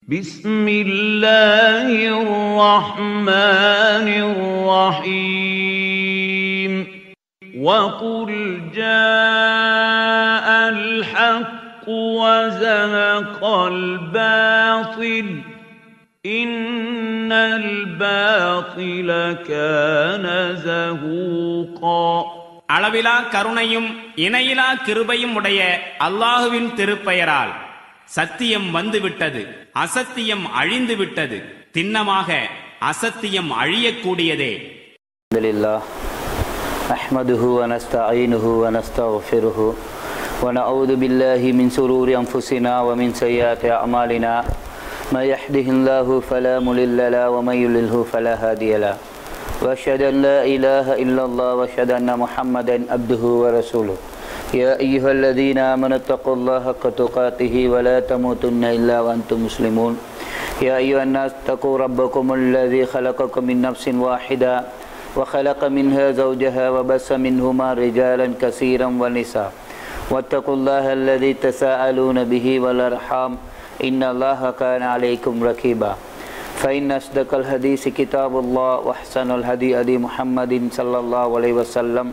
بسم الله الرحمن الرحيم وقل جاء الحق وزهق الباطل إن الباطل كان زهوقا. அளவிலா கருணையும் இணையிலா கிருபையும் உடைய அல்லாஹுவின் திருப்பெயரால் சத்தியம் வந்துவிட்டது, அசத்தியம் அழிந்து விட்டது. திண்ணமாக அசத்தியம் அழியக்கூடியதே. அல்ஹம்துலில்லாஹ் நஹ்மதுஹு வ நஸ்தஈனுஹு வ நஸ்தக்ஃபிருஹு வ நஊது பில்லாஹி மின் ஷுரூரி அன்ஃபுஸினா வ மின் ஸய்யிஆத்தி அஅமாலினா மை யஹ்திஹில்லாஹு ஃபலா முலில்ல லஹு வ மை யுலில்ஹு ஃபலா ஹாதிய லஹு வ அஷ்ஹது அன் லா இலாஹா இல்லல்லாஹ் வ அஷ்ஹது அன்ன முஹம்மதன் அப்துஹு வ ரசூலுஹு. يا أيها الذين آمنوا اتقوا الله حق تقاته ولا تموتن إلا وأنتم مسلمون. يا أيها الناس اتقوا ربكم الذي خلقكم من نفس واحدة وخلق منها زوجها وبث منهما رجالا كثيرا ونساء واتقوا الله الذي تساءلون به والأرحام إن الله كان عليكم رقيبا. فإن أصدق الحديث كتاب الله وأحسن الهدي هدي محمد صلى الله عليه وسلم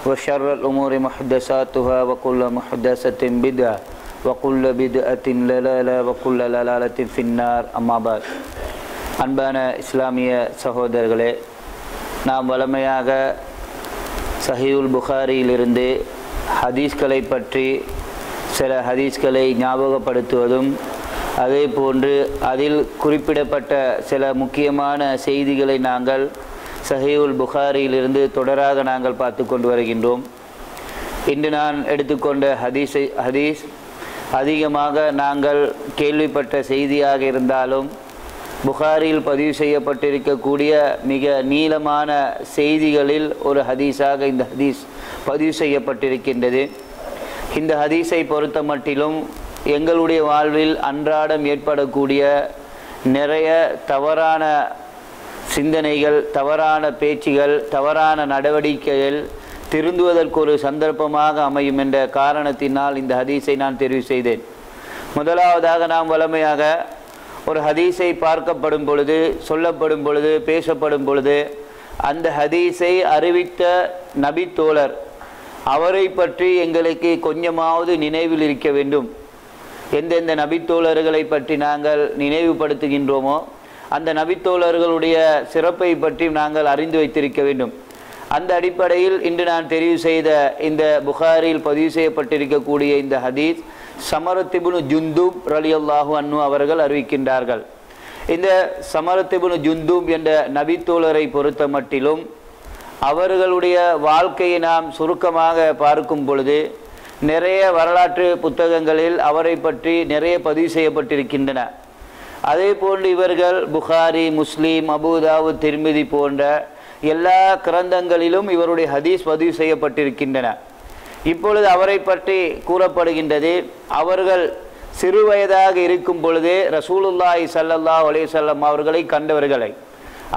وشر الأمور محدثاتها وكل محدثة بدعة وكل بدعة ضلالة وكل ضلالة في النار. أما بعد. அன்பான இஸ்லாமிய சகோதரர்களே, நாம் வழமையாக சஹீஹுல் புகாரியிலிருந்து ஹதீஸ்களை பற்றி சில ஹதீஸ்களை ஞாபகப்படுத்துவதும் அதே போன்று அதில் குறிப்பிடப்பட்ட சில முக்கியமான செய்திகளை நாங்கள் சஹீஹுல் புகாரியிலிருந்து தொடராக நாங்கள் பார்த்து கொண்டு வருகின்றோம். இன்று நான் எடுத்துக்கொண்ட ஹதீஸ் அதிகமாக நாங்கள் கேள்விப்பட்ட செய்தியாக இருந்தாலும் புகாரியில் பதிவு செய்யப்பட்டிருக்கக்கூடிய மிக நீளமான செய்திகளில் ஒரு ஹதீஸாக இந்த ஹதீஸ் பதிவு செய்யப்பட்டிருக்கின்றது. இந்த ஹதீஸை பொறுத்த மட்டிலும் எங்களுடைய வாழ்வில் அன்றாடம் ஏற்படக்கூடிய நிறைய தவறான சிந்தனைகள், தவறான பேச்சுகள், தவறான நடவடிக்கைகள் திருந்துவதற்கு ஒரு சந்தர்ப்பமாக அமையும் என்ற காரணத்தினால் இந்த ஹதீஸை நான் தெரிவு செய்தேன். முதலாவதாக நாம் வழமையாக ஒரு ஹதீஸை பார்க்கப்படும் பொழுது, சொல்லப்படும் பொழுது, பேசப்படும் பொழுது அந்த ஹதீஸை அறிவித்த நபித்தோழர் அவரை பற்றி எங்களுக்கு கொஞ்சமாவது நினைவில் இருக்க வேண்டும். எந்தெந்த நபித்தோழர்களை பற்றி நாங்கள் நினைவுபடுத்துகின்றோமோ அந்த நபித்தோழர்களுடைய சிறப்பை பற்றி நாங்கள் அறிந்து வைத்திருக்க வேண்டும். அந்த அடிப்படையில் இன்று நான் தெரிவு செய்த இந்த புகாரியில் பதிவு செய்யப்பட்டிருக்கக்கூடிய இந்த ஹதீஸ் சமரத் இப்னு ஜுந்தூப் ரலியல்லாஹு அன்ஹு அவர்கள் அறிவிக்கின்றார்கள். இந்த சமரத் இப்னு ஜுந்தூப் என்ற நபித்தோழரை பொறுத்த மட்டிலும் அவர்களுடைய வாழ்க்கையை நாம் சுருக்கமாக பார்க்கும் பொழுது நிறைய வரலாற்று புத்தகங்களில் அவரை பற்றி நிறைய பதிவு செய்யப்பட்டிருக்கின்றன. அதே போன்று இவர்கள் புகாரி, முஸ்லீம், அபூதாவுத், திர்மிதி போன்ற எல்லா கிரந்தங்களிலும் இவருடைய ஹதீஸ் பதிவு செய்யப்பட்டிருக்கின்றன. இப்பொழுது அவரை பற்றி கூறப்படுகின்றது, அவர்கள் சிறு வயதாக இருக்கும் பொழுதே ரசூலுல்லாஹி ஸல்லல்லாஹு அலைஹி வஸல்லம் அவர்களை கண்டவர்களை,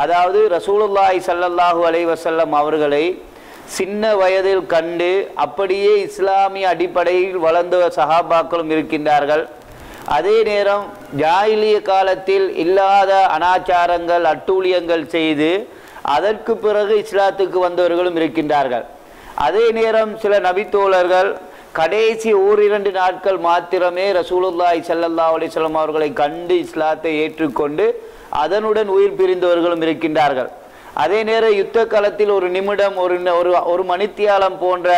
அதாவது ரசூலுல்லாஹி ஸல்லல்லாஹு அலைஹி வஸல்லம் அவர்களை சின்ன வயதில் கண்டு அப்படியே இஸ்லாமிய அடிப்படையில் வளர்ந்த சஹாபாக்களும் இருக்கின்றார்கள். அதே நேரம் ஜாஹிலிய காலத்தில் இல்லாத அனாச்சாரங்கள், அட்டூழியங்கள் செய்து அதற்கு பிறகு இஸ்லாத்துக்கு வந்தவர்களும் இருக்கின்றார்கள். அதே நேரம் சில நபித்தோழர்கள் கடைசி ஓரிரண்டு நாட்கள் மாத்திரமே ரசூலுல்லாஹி ஸல்லல்லாஹு அலைஹி வஸல்லம் அவர்களை கண்டு இஸ்லாத்தை ஏற்றுக்கொண்டு அதனுடன் உயிர் பிரிந்தவர்களும் இருக்கின்றார்கள். அதே நேரம் யுத்த காலத்தில் ஒரு நிமிடம், ஒரு மணித்தியாலம் போன்ற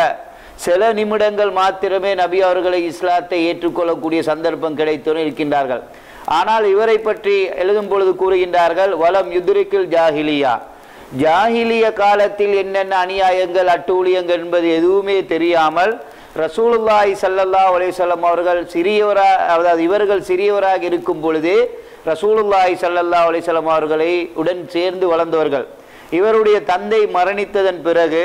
சில நிமிடங்கள் மாத்திரமே நபி அவர்களை இஸ்லாத்தை ஏற்றுக்கொள்ளக்கூடிய சந்தர்ப்பம் கிடைத்தும் இருக்கின்றார்கள். ஆனால் இவரை பற்றி எழுதும் பொழுது கூறுகின்றார்கள், வலம் யுத்ரிக்கில் ஜாஹிலியா, ஜாஹிலிய காலத்தில் என்னென்ன அநியாயங்கள், அட்டூழியங்கள் என்பது எதுவுமே தெரியாமல் ரசூலுல்லாஹி ஸல்லல்லாஹு அலைஹி வஸல்லம் அவர்கள் இவர்கள் சிறியவராக இருக்கும் பொழுதே ரசூலுல்லாஹி ஸல்லல்லாஹு அலைஹி வஸல்லம் அவர்களை உடன் சேர்ந்து வளர்ந்தவர்கள். இவருடைய தந்தை மரணித்ததன் பிறகு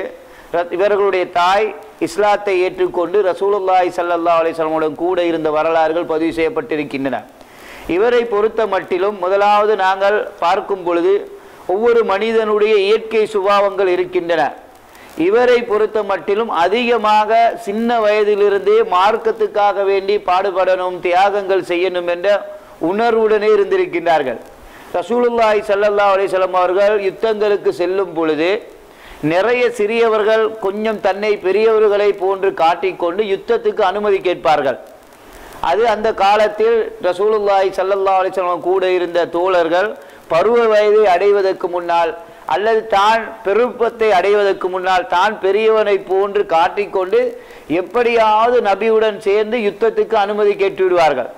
இவர்களுடைய தாய் இஸ்லாத்தை ஏற்றுக்கொண்டு ரசூலுல்லாஹி ஸல்லல்லாஹு அலைஹி வஸல்லம் கூட இருந்த வரலாறுகள் பதிவு செய்யப்பட்டிருக்கின்றன. இவரை பொறுத்த மட்டிலும் முதலாவது நாங்கள் பார்க்கும் பொழுது ஒவ்வொரு மனிதனுடைய இயற்கை சுபாவங்கள் இருக்கின்றன. இவரை பொறுத்த மட்டிலும் அதிகமாக சின்ன வயதிலிருந்தே மார்க்கத்துக்காக வேண்டி பாடுபடணும், தியாகங்கள் செய்யணும் என்ற உணர்வுடனே இருந்திருக்கின்றார்கள். ரசூலுல்லாஹி ஸல்லல்லாஹு அலைஹி வஸல்லம் அவர்கள் யுத்தங்களுக்கு செல்லும் பொழுது நிறைய சிறியவர்கள் கொஞ்சம் தன்னை பெரியவர்களை போன்று காட்டிக்கொண்டு யுத்தத்துக்கு அனுமதி கேட்பார்கள். அது அந்த காலத்தில் ரசூலுல்லாஹி ஸல்லல்லாஹு அலைஹி வஸல்லம் கூட இருந்த தோழர்கள் பருவ வயதை அடைவதற்கு முன்னால் அல்லது தான் பெருப்பத்தை அடைவதற்கு முன்னால் தான் பெரியவனை போன்று காட்டிக்கொண்டு எப்படியாவது நபியுடன் சேர்ந்து யுத்தத்துக்கு அனுமதி கேட்டு விடுவார்கள்.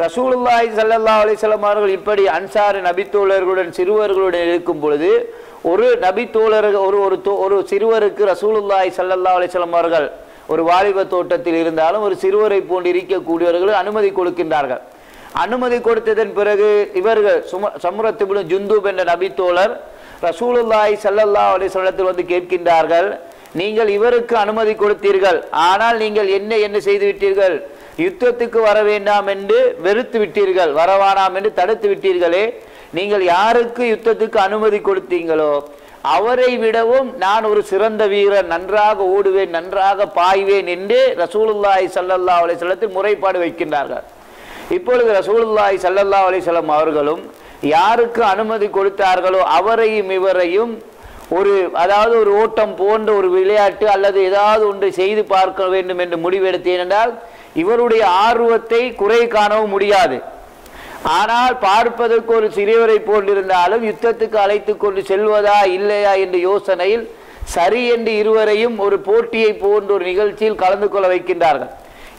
ரசூலுல்லாஹி ஸல்லல்லாஹு அலைஹி வஸல்லம் அவர்கள் இப்படி அன்சார் நபித்தோழர்களுடன் சிறுவர்களுடன் இருக்கும் பொழுது ஒரு நபித்தோழர்கள் ஒரு சிறுவருக்கு ரசூலுல்லாஹி ஸல்லல்லாஹு அலைஹி வஸல்லம் அவர்கள் ஒரு வாலிப தோட்டத்தில் இருந்தாலும் ஒரு சிறுவரை போன்று இருக்கக்கூடியவர்கள் அனுமதி கொடுக்கின்றார்கள். அனுமதி கொடுத்ததன் பிறகு இவர்கள் சம்ரத் இப்னு ஜுந்துப் என்ற நபித்தோழர் ரசூலுல்லாஹி ஸல்லல்லாஹு அலைஹி வஸல்லத்தில் வந்து கேட்கின்றார்கள், நீங்கள் இவருக்கு அனுமதி கொடுத்தீர்கள், ஆனால் நீங்கள் என்ன செய்து விட்டீர்கள், யுத்தத்துக்கு வர வேண்டாம் என்று வெறுத்து விட்டீர்கள், வரவானாம் என்று தடுத்து விட்டீர்களே, நீங்கள் யாருக்கு யுத்தத்துக்கு அனுமதி கொடுத்தீங்களோ அவரை விடவும் நான் ஒரு சிறந்த வீரர், நன்றாக ஓடுவேன், நன்றாக பாய்வேன் என்று ரசூலுல்லாஹி ஸல்லல்லாஹு அலைஹி வஸல்லத்தில் முறைப்பாடு வைக்கின்றார்கள். இப்பொழுது ரசூலுல்லாஹி ஸல்லல்லாஹு அலைஹி வஸல்லம் அவர்களும் யாருக்கு அனுமதி கொடுத்தார்களோ அவரையும் இவரையும் அதாவது ஒரு ஓட்டம் போன்ற ஒரு விளையாட்டு அல்லது ஏதாவது ஒன்றை செய்து பார்க்க வேண்டும் என்று முடிவெடுத்தேன் என்றால் இவருடைய ஆர்வத்தை குறை காணவும் முடியாது. ஆனால் பார்ப்பதற்கு ஒரு சிறியவரை போன்றிருந்தாலும் யுத்தத்துக்கு அழைத்து கொண்டு செல்வதா இல்லையா என்ற யோசனையில் சரி என்று இருவரையும் ஒரு போட்டியை போன்ற ஒரு நிகழ்ச்சியில் கலந்து கொள்ள வைக்கின்றார்கள்.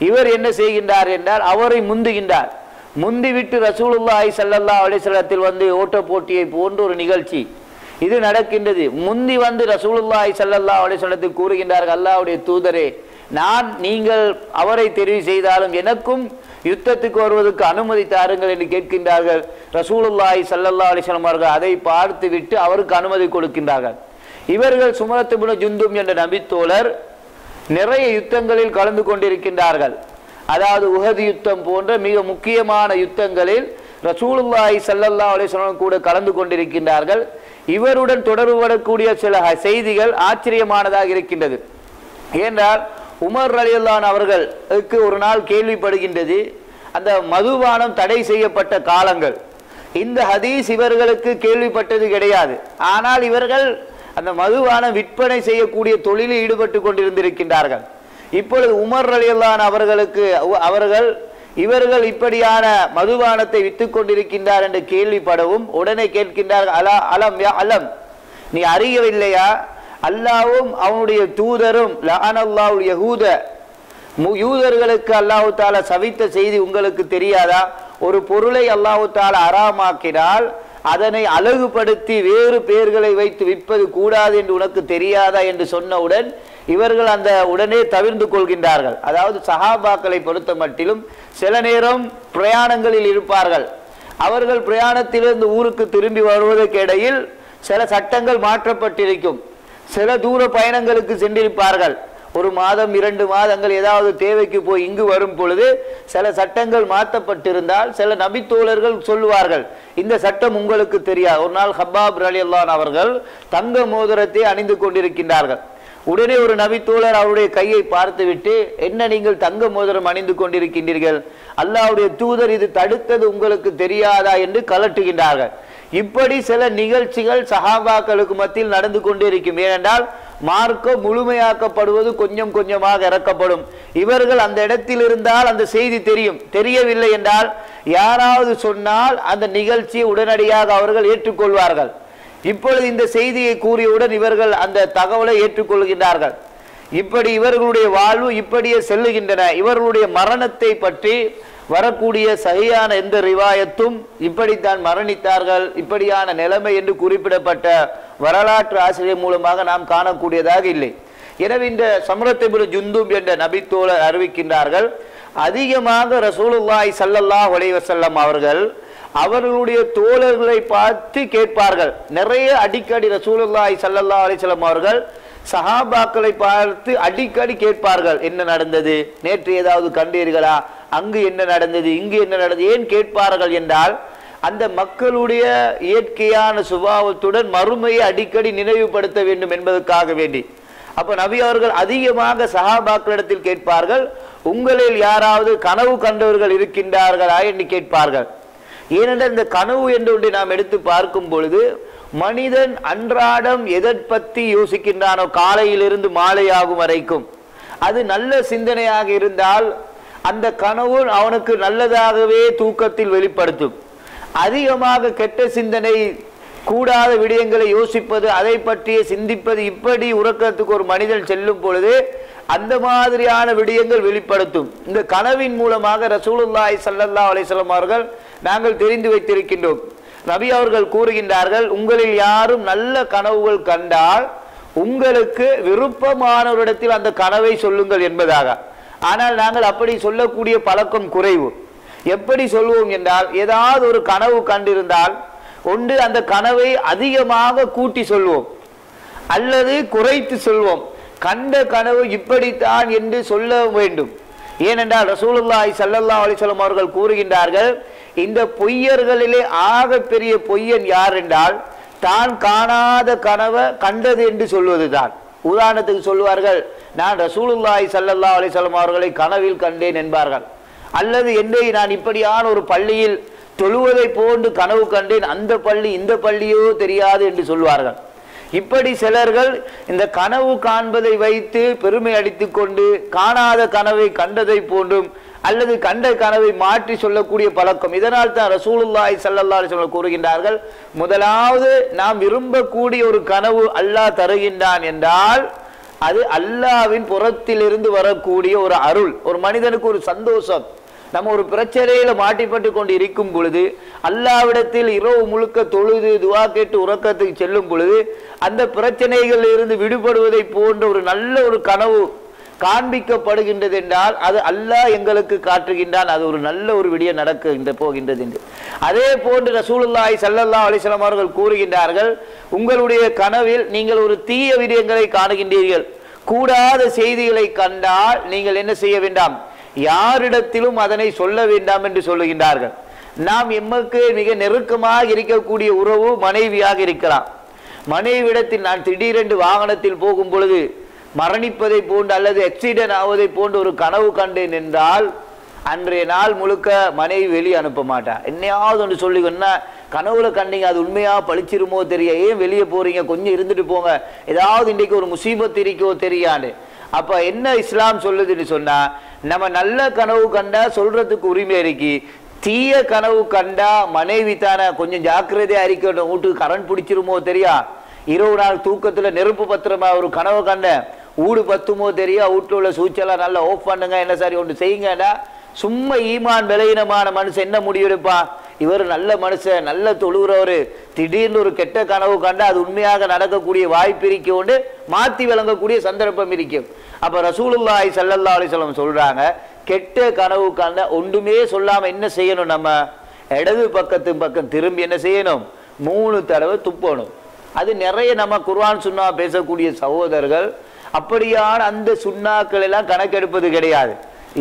இவர் என்ன செய்கின்றார் என்றால் அவரை முந்துகின்றார். முந்திவிட்டு ரசூலுல்லாஹி ஸல்லல்லாஹு அலைஹி வஸல்லத்தில் வந்து ஓட்ட போட்டியை போன்ற ஒரு நிகழ்ச்சி இது நடக்கின்றது. முந்தி வந்து ரசூலுல்லாஹி ஸல்லல்லாஹு அலைஹி வஸல்லத்தில் கூறுகின்றார்கள், அல்லாஹ்வுடைய தூதரே, நீங்கள் அவரை தெரிவு செய்தாலும் எனக்கும் யுத்தத்துக்கு வருவதற்கு அனுமதி தாருங்கள் என்று கேட்கின்றார்கள். ரசூலுல்லாஹி ஸல்லல்லாஹு அலைஹி வஸல்லம் அவர்கள் அதை பார்த்து விட்டு அவருக்கு அனுமதி கொடுக்கின்றார்கள். இவர்கள் சுமரத் இப்னு ஜுந்துப் என்ற நபித்தோழர் நிறைய யுத்தங்களில் கலந்து கொண்டிருக்கின்றார்கள். அதாவது உஹது யுத்தம் போன்ற மிக முக்கியமான யுத்தங்களில் ரசூலுல்லாஹி ஸல்லல்லாஹு அலைஹி வஸல்லம் கூட கலந்து கொண்டிருக்கின்றார்கள். இவருடன் தொடர்புபடக்கூடிய சில செய்திகள் ஆச்சரியமானதாக இருக்கின்றது. ஏனென்றால் உமர் ரலியல்லாஹு அன்ஹு அவர்களுக்கு ஒரு நாள் கேள்விப்படுகின்றது, அந்த மதுபானம் தடை செய்யப்பட்ட காலங்கள். இந்த ஹதீஸ் இவர்களுக்கு கேள்விப்பட்டது கிடையாது. ஆனால் இவர்கள் அந்த மதுபானம் விற்பனை செய்யக்கூடிய தொழிலில் ஈடுபட்டு கொண்டிருந்திருக்கின்றார்கள். இப்பொழுது உமர் ரலியல்லாஹு அன்ஹு இவர்கள் இப்படியான மதுபானத்தை வித்துக் கொண்டிருக்கின்றார் என்று கேள்விப்படவும் உடனே கேட்கின்றார்கள், அலம் நீ அறியவில்லையா, அல்லாஹ்வும் அவனுடைய தூதரும் லஅனல்லாஹு யஹூத யூதர்களுக்கு அல்லாஹ் தஆலா சபித்த செய்தி உங்களுக்கு தெரியாதா? ஒரு பொருளை அல்லாஹ் தஆலா ஹராமாக்கினால் அதனை அழகுபடுத்தி வேறு பெயர்களை வைத்து விற்பது கூடாது என்று உனக்கு தெரியாதா என்று சொன்னவுடன் இவர்கள் அந்த உடனே தவிர்ந்து கொள்கின்றார்கள். அதாவது சஹாபாக்களை பொறுத்த மட்டிலும் சில நேரம் பிரயாணங்களில் இருப்பார்கள். அவர்கள் பிரயாணத்திலிருந்து ஊருக்கு திரும்பி வருவதற்கு இடையில் சில சட்டங்கள் மாற்றப்பட்டிருக்கும். சில தூர பயணங்களுக்கு சென்றிருப்பார்கள். ஒரு மாதம் 2 மாதங்கள் ஏதாவது தேவைக்கு போய் இங்கு வரும் பொழுது சில சட்டங்கள் மாற்றப்பட்டிருந்தால் சில நபித்தோழர்கள் சொல்லுவார்கள், இந்த சட்டம் உங்களுக்கு தெரியாது. ஒரு நாள் ஹப்பாப் ரலியல்லாஹு அன்ஹு அவர்கள் தங்க மோதிரத்தை அணிந்து கொண்டிருக்கின்றார்கள். உடனே ஒரு நபித்தோழர் அவருடைய கையை பார்த்துவிட்டு, என்ன நீங்கள் தங்க மோதிரம் அணிந்து கொண்டிருக்கின்றீர்கள், அல்லாஹ்வுடைய தூதர் இது தடுத்தது உங்களுக்கு தெரியாதா என்று கலட்டுகின்றார்கள். இப்படி சில நிகழ்ச்சிகள் சஹாபாக்களுக்கு மத்தியில் நடந்து கொண்டே இருக்கும். ஏனென்றால் மார்க்கம் முழுமையாக்கப்படுவது கொஞ்சம் கொஞ்சமாக இறக்கப்படும். இவர்கள் அந்த இடத்தில் இருந்தால் அந்த செய்தி தெரியும், தெரியவில்லை என்றால் யாராவது சொன்னால் அந்த நிகழ்ச்சியை உடனடியாக அவர்கள் ஏற்றுக்கொள்வார்கள். இப்பொழுது இந்த செய்தியை கூறியவுடன் இவர்கள் அந்த தகவலை ஏற்றுக்கொள்கின்றார்கள். இப்படி இவர்களுடைய வாழ்வு இப்படியே செல்லுகின்றன. இவர்களுடைய மரணத்தை பற்றி வரக்கூடிய சரியான எந்த ரிவாயத்தும் இப்படித்தான் மரணித்தார்கள், இப்படியான நிலைமை என்று குறிப்பிடப்பட்ட வரலாற்று ஆசிரியர் மூலமாக நாம் காணக்கூடியதாக இல்லை. எனவே இந்த சம்ரத் இப்னு ஜுந்துப் என்ற நபித்தோழர் அறிவிக்கின்றார்கள், அதிகமாக ரசூலுல்லாஹி ஸல்லல்லாஹு அலைஹி வஸல்லம் அவர்களுடைய தோழர்களை பார்த்து கேட்பார்கள். நிறைய அடிக்கடி ரசூலுல்லாஹி ஸல்லல்லாஹு அலைஹி வஸல்லம் அவர்கள் சஹாபாக்களை பார்த்து அடிக்கடி கேட்பார்கள், என்ன நடந்தது, நேற்று ஏதாவது கண்டீர்களா, அங்கு என்ன நடந்தது, இங்கு என்ன நடந்தது. ஏன் கேட்பார்கள் என்றால் அந்த மக்களுடைய இயற்கையான சுபாவத்துடன் மறுமையை அடிக்கடி நினைவுபடுத்த வேண்டும் என்பதற்காக வேண்டி. அப்ப நபி அவர்கள் அதிகமாக சஹாபாக்களிடத்தில் கேட்பார்கள், உங்களில் யாராவது கனவு கண்டவர்கள் இருக்கின்றார்களா என்று கேட்பார்கள். ஏனென்றால் இந்த கனவு என்று ஒன்றை நாம் எடுத்து பார்க்கும் பொழுது மனிதன் அன்றாடம் எதை பற்றி யோசிக்கின்றானோ காலையிலிருந்து மாலையாகும் வரைக்கும் அது நல்ல சிந்தனையாக இருந்தால் அந்த கனவு அவனுக்கு நல்லதாகவே தூக்கத்தில் வெளிப்படுத்தும். அதிகமாக கெட்ட சிந்தனை, கூடாத விடயங்களை யோசிப்பது, அதை பற்றிய சிந்திப்பது, இப்படி உறக்கத்துக்கு ஒரு மனிதன் செல்லும் பொழுது அந்த மாதிரியான விடயங்கள் வெளிப்படுத்தும். இந்த கனவின் மூலமாக ரசூலுல்லாஹி ஸல்லல்லாஹு அலைஹி வஸல்லம் அவர்கள் நாங்கள் தெரிந்து வைத்திருக்கின்றோம். நபி அவர்கள் கூறுகின்றார்கள், உங்களில் யாரும் நல்ல கனவுகள் கண்டால் உங்களுக்கு விருப்பமானவரிடத்தில் அந்த கனவை சொல்லுங்கள் என்பதாக. ஆனால் நாங்கள் அப்படி சொல்லக்கூடிய பழக்கம் குறைவு. எப்படி சொல்வோம் என்றால், ஏதாவது ஒரு கனவு கண்டிருந்தால் ஒன்று அந்த கனவை அதிகமாக கூட்டி சொல்வோம் அல்லது குறைத்து சொல்வோம். கண்ட கனவு இப்படித்தான் என்று சொல்ல வேண்டும். ஏனென்றால் ரசூலுல்லாஹி ஸல்லல்லாஹு அலைஹி வஸல்லம் அவர்கள் கூறுகின்றார்கள், இந்த பொய்யர்களிலே ஆக பெரிய பொய்யன் யார் என்றால் தான் காணாத கனவை கண்டது என்று சொல்வதுதான். உதாரணத்துக்கு சொல்வார்கள், நான் ரசூலுல்லாஹி ஸல்லல்லாஹு அலைஹி வஸல்லம் அவர்களை கனவில் கண்டேன் என்பார்கள். அல்லது என்னை நான் இப்படியான ஒரு பள்ளியில் தொழுவதை போன்று கனவு கண்டேன், அந்த பள்ளி இந்த பள்ளியோ தெரியாது என்று சொல்வார்கள். இப்படி சிலர்கள் இந்த கனவு காண்பதை வைத்து பெருமை அடித்துக் கொண்டு காணாத கனவை கண்டதை போன்றும் அல்லது கண்ட கனவை மாற்றி சொல்லக்கூடிய பழக்கம். இதனால் தான் ரசூலுல்லாஹி ஸல்லல்லாஹு அலைஹி வஸல்லம் கூறுகின்றார்கள், முதலாவது நாம் விரும்பக்கூடிய ஒரு கனவு அல்லாஹ் தருகின்றான் என்றால் அது அல்லாஹ்வின் புறத்திலிருந்து வரக்கூடிய ஒரு அருள், ஒரு மனிதனுக்கு ஒரு சந்தோஷம். நம்ம ஒரு பிரச்சனையில மாட்டிப்பட்டு கொண்டு இருக்கும் பொழுது அல்லாஹ்விடத்தில் இரவு முழுக்க தொழுது துஆ கேட்டு உறக்கத்துக்கு செல்லும் பொழுது அந்த பிரச்சனைகளில் இருந்து விடுபடுவதை போன்ற ஒரு நல்ல ஒரு கனவு காண்பிக்கப்படுகின்றது என்றால் அது அல்லாஹ் எங்களுக்கு காட்டுகின்றான், அது ஒரு நல்ல ஒரு விடயம் நடக்க போகின்றது என்று. அதே போன்று ரசூலுல்லாஹி ஸல்லல்லாஹு அலைஹி வஸல்லம் அவர்கள் கூறுகின்றார்கள், உங்களுடைய கனவில் நீங்கள் ஒரு தீய விடயங்களை காணுகின்றீர்கள், கூடாத செய்திகளை கண்டால் நீங்கள் என்ன செய்ய வேண்டாம், யாரிடத்திலும் அதனை சொல்ல வேண்டாம் என்று சொல்லுகின்றார்கள். நாம் எமக்கு மிக நெருக்கமாக இருக்கக்கூடிய உறவு மனைவியாக இருக்கலாம். மனைவிடத்தில் நான் திடீரென்று வாகனத்தில் போகும் பொழுது மரணிப்பதை போன்று அல்லது ஆக்சிடென்ட் ஆவதை போன்று ஒரு கனவு கண்டேன் என்றால் அன்றைய நாள் முழுக்க மனைவி வெளியே அனுப்ப மாட்டான். என்னையாவது ஒன்று சொல்லிக்கொன்னா, கனவுல கண்டீங்க, அது உண்மையா பழிச்சிருமோ தெரிய, ஏன் வெளியே போறீங்க, கொஞ்சம் இருந்துட்டு போங்க, ஏதாவது இன்றைக்கு ஒரு முசீபத் இருக்கோ தெரியாது. அப்ப என்ன இஸ்லாம் சொல்லுதுன்னு சொன்னா, நம்ம நல்ல கனவு கண்டா சொல்றதுக்கு உரிமை இருக்கு, தீய கனவு கண்டா மனைவி தானே கொஞ்சம் ஜாக்கிரதையா இருக்கட்டும், வீட்டுக்கு கரண்ட் பிடிச்சிருமோ தெரியா, இரவு நாள் தூக்கத்துல நெருப்பு பத்திரமா ஒரு கனவு கண்ட, ஊடு பத்துமோ தெரியா, வீட்டுல உள்ள சூச்செல்லாம் நல்லா ஆஃப் பண்ணுங்க, என்ன சரி ஒன்று செய்யுங்கடா. சும்மா ஈமான் விலையினமான மனுஷன் என்ன முடிவெடுப்பான், இவர் நல்ல மனுஷன் நல்ல தொழுகிறவரு, திடீர்னு ஒரு கெட்ட கனவு கண்டா அது உண்மையாக நடக்கக்கூடிய வாய்ப்பு இருக்கொண்டு மாற்றி விளங்கக்கூடிய சந்தர்ப்பம் இருக்கும். அப்ப ரசூலுல்லாஹி ஸல்லல்லாஹு அலைஹி வஸல்லம் சொல்றாங்க, கெட்ட கனவு கண்டா ஒன்றுமே சொல்லாம என்ன செய்யணும், நம்ம இடது பக்கம் திரும்பி என்ன செய்யணும், 3 தடவை துப்பணும். அது நிறைய நம்ம குர்ஆன் சுன்னா பேசக்கூடிய சகோதரர்கள் அப்படியான அந்த சுன்னாக்கள் எல்லாம் கணக்கெடுப்பது கிடையாது.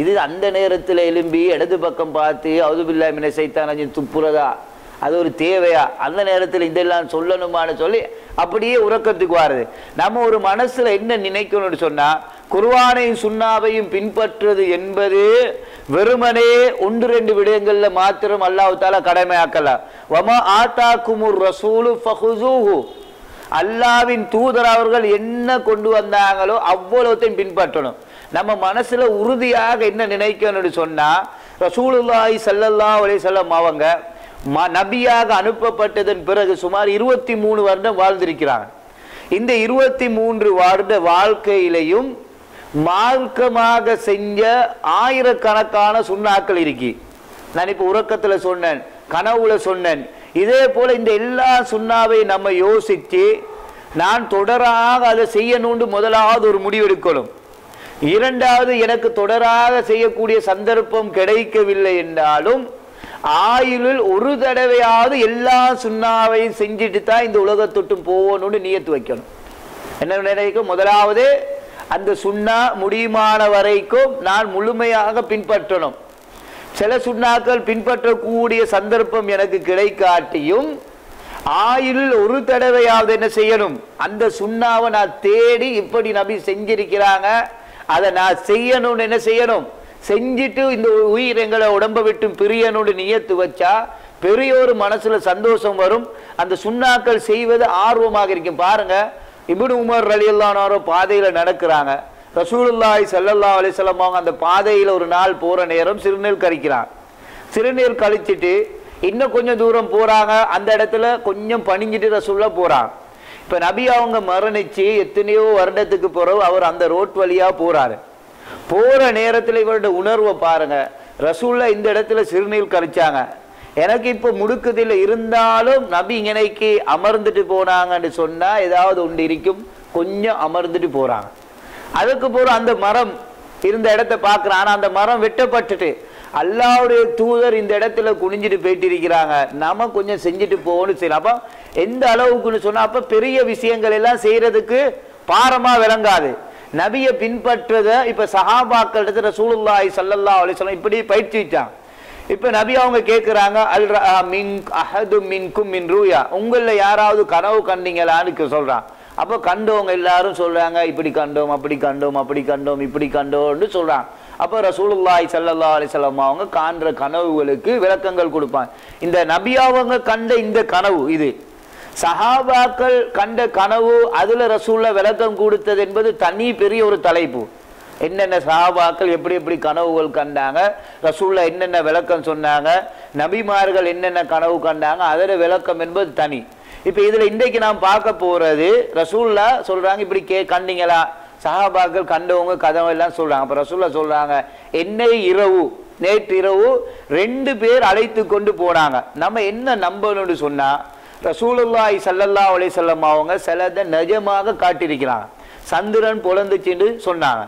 இது அந்த நேரத்தில் எலும்பி இடது பக்கம் பார்த்து அவுது பில்லாஹி மினஷ் ஷைத்தானிர் ரஜீம் துப்புறதா, அது ஒரு தேவையா, அந்த நேரத்தில் இதெல்லாம் சொல்லணுமான்னு சொல்லி அப்படியே உறக்கத்துக்கு வாருது. நம்ம ஒரு மனசுல என்ன நினைக்கணும்னு சொன்னா, குர்ஆனையும் சுன்னாவையும் பின்பற்றுவது என்பது வெறுமனே 1-2 விடயங்கள்ல மாத்திரம் அல்லாஹ் தஆலா கடமையாக்கலாம். வமா ஆதாக்குமுர் ரசூலு ஃபஹுஸூஹு, அல்லாஹ்வின் தூதர் அவர்கள் என்ன கொண்டு வந்தாங்களோ அவ்வளவுத்தையும் பின்பற்றணும். நம்ம மனசுல உறுதியாக என்ன நினைக்கணும்னு சொன்னா, ரசூலுல்லாஹி ஸல்லல்லாஹு அலைஹி வஸல்லம் அவங்க நபியாக அனுப்பப்பட்டதன் பிறகு சுமார் 23 வருடம் வாழ்ந்திருக்கிறாங்க. இந்த 23 வருட வாழ்க்கையிலையும் மார்க்கமாக செஞ்ச ஆயிரக்கணக்கான சுன்னாக்கள் இருக்கு. நான் இப்ப உறக்கத்துல சொன்னேன், கனவுல சொன்னேன். இதே போல இந்த எல்லா சுன்னாவை நம்ம யோசிச்சு நான் தொடராக அதை செய்யணும்னு முதலாவது ஒரு முடிவெடுக்கணும். இரண்டாவது, எனக்கு தொடராக செய்யக்கூடிய சந்தர்ப்பம் கிடைக்கவில்லை என்றாலும் ஆயுளில் ஒரு தடவையாவது எல்லா சுன்னாவையும் செஞ்சுட்டு தான் இந்த உலகத்தொட்டும் போகணும்னு நியத்து வைக்கணும். என்ன நினைக்கும், முதலாவது அந்த சுன்னா முடியுமான வரைக்கும் நான் முழுமையாக பின்பற்றணும். சில சுன்னாக்கள் பின்பற்றக்கூடிய சந்தர்ப்பம் எனக்கு கிடைக்காட்டியும் ஆயுளில் ஒரு தடவையாவது என்ன செய்யணும், அந்த சுன்னாவை நான் தேடி இப்படி நபி செஞ்சிருக்கிறாங்க, அதை நான் செய்யணும்னு என்ன செய்யணும், செஞ்சுட்டு இந்த உயிர் எங்களை உடம்பை விட்டு பிரியணும்னு நியத்து வச்சா பெரிய ஒரு மனசுல சந்தோஷம் வரும். அந்த சுண்ணாக்கள் செய்வது ஆர்வமாக இருக்கும். பாருங்க, இப்னு உமர் ரலியல்லாஹு அன்ஹு பாதையில நடக்கிறாங்க. ரசூலுல்லாஹி ஸல்லல்லாஹு அலைஹி வஸல்லம் அவங்க அந்த பாதையில ஒரு நாள் போற நேரம் சிறுநீர் கழிக்கிறாங்க. சிறுநீர் கழிச்சிட்டு இன்னும் கொஞ்சம் தூரம் போறாங்க. அந்த இடத்துல கொஞ்சம் பணிஞ்சிட்டு ரசூலுல்லா போறாங்க. இப்ப நபி அவங்க மரணிச்சு எத்தனையோ வருடத்துக்கு பிறகு அவர் அந்த ரோட் வழியா போறாரு. போற நேரத்தில் இவருடைய உணர்வை பாருங்க. ரசூலுல்லா இந்த இடத்துல சிறுநீர் கழிச்சாங்க, எனக்கு இப்ப முடுக்குதில் இருந்தாலும் நபி இங்கனைக்கு அமர்ந்துட்டு போனாங்கன்னு சொன்னா ஏதாவது ஒன்று இருக்கும், கொஞ்சம் அமர்ந்துட்டு போறாங்க. அதுக்கு போற அந்த மரம் இருந்த இடத்தை பார்க்கிறான். ஆனா அந்த மரம் வெட்டப்பட்டுட்டு அல்லாஹ்வுடைய தூதர் இந்த இடத்துல குனிஞ்சிட்டு போயிட்டு இருக்கிறாங்க, நாம கொஞ்சம் செஞ்சுட்டு போகணும் செய்யலாம். அப்ப எந்த அளவுக்குன்னு சொன்னா அப்ப பெரிய விஷயங்கள் எல்லாம் செய்யறதுக்கு பாரமா விளங்காது. நபியை பின்பற்றத இப்ப சஹாபாக்கள் ரசூலுல்லாஹி ஸல்லல்லாஹு அலைஹி வஸல்லம் இப்படி பயிற்சி வச்சாங்க. இப்ப நபி அவங்க கேட்கிறாங்க, அல் மின் அஹது மின்கும் மின் ரூயா, உங்கள யாராவது கனவு கண்டீங்களான்னு சொல்றான். அப்ப கண்டவங்க எல்லாரும் சொல்றாங்க, இப்படி கண்டோம், அப்படி கண்டோம், அப்படி கண்டோம், இப்படி கண்டோம்னு சொல்றாங்க. அப்ப ரசூலுல்லாஹி ஸல்லல்லாஹு அலைஹி வஸல்லம் அவங்க காண்ற கனவுகளுக்கு விளக்கங்கள் கொடுப்பாங்க. இந்த நபி அவங்க கண்ட இந்த கனவு, இது சஹாபாக்கள் கண்ட கனவு, அதுல ரசூலுல்லாஹ் விளக்கம் கொடுத்தது என்பது தனி பெரிய ஒரு தலைப்பு. என்னென்ன சஹாபாக்கள் எப்படி எப்படி கனவுகள் கண்டாங்க, ரசூலுல்லாஹ் என்னென்ன விளக்கம் சொன்னாங்க, நபிமார்கள் என்னென்ன கனவு கண்டாங்க, அதோட விளக்கம் என்பது தனி. இப்ப இதுல இன்றைக்கு நாம் பார்க்க போறது, ரசூலுல்லாஹ் சொல்றாங்க இப்படி கண்டீங்களா, சஹாபாக்கள் கண்டவங்க கதவை எல்லாம் சொல்றாங்க. அப்ப ரசூலுல்லாஹ் சொல்றாங்க, என்னை இரவு நேற்று இரவு 2 பேர் அழைத்து கொண்டு போனாங்க. நம்ம என்ன நம்பணும்னு சொன்னா, ரசூலுல்லாஹி ஸல்லல்லாஹு அலைஹி வஸல்லம் அவங்க சிலதை நிஜமாக காட்டியிருக்கிறாங்க. சந்திரன் பொழந்துச்சுன்னு சொன்னாங்க.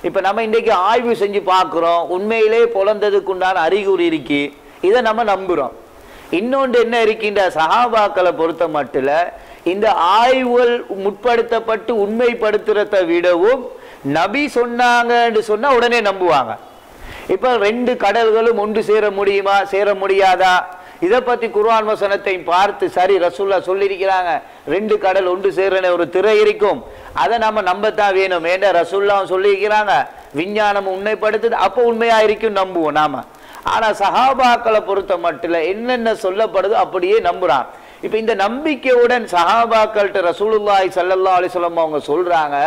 இப்ப நம்ம இன்றைக்கு ஆய்வு செஞ்சு பார்க்கிறோம், உண்மையிலே பொழந்ததுக்கு உண்டான அறிகுறி இருக்கு, இதை நம்ம நம்புறோம். இன்னொன்று என்ன இருக்கின்ற, சஹாபாக்களை பொறுத்த மட்டும் இந்த ஆய்வுகள் முற்படுத்தப்பட்டு உண்மைப்படுத்துறதை விடவும் நபி சொன்னாங்கன்னு சொன்னா உடனே நம்புவாங்க. இப்ப 2 கடல்களும் ஒன்று சேர முடியுமா, சேர முடியாதா, இதை பத்தி குர்ஆன் வசனத்தை பார்த்து சரி ரசூலுல்லாஹ் சொல்லியிருக்கிறாங்க, 2 கடல் ஒன்று சேரன ஒரு திரை இருக்கும், அதை நம்ம நம்பத்தான் வேணும். ஏன்னா ரசூலுல்லாஹ் சொல்லியிருக்கிறாங்க, விஞ்ஞானம் உண்மைப்படுத்துது, அப்போ உண்மையா இருக்கும் நம்புவோம் நாம. ஆனா சஹாபாக்களை பொறுத்த மட்டும் என்னென்ன சொல்லப்படுது அப்படியே நம்புறான். இப்ப இந்த நம்பிக்கையுடன் சஹாபாக்கள்கிட்ட ரசூலுல்லாஹி ஸல்லல்லாஹு அலைஹி வஸல்லம் அவங்க சொல்றாங்க,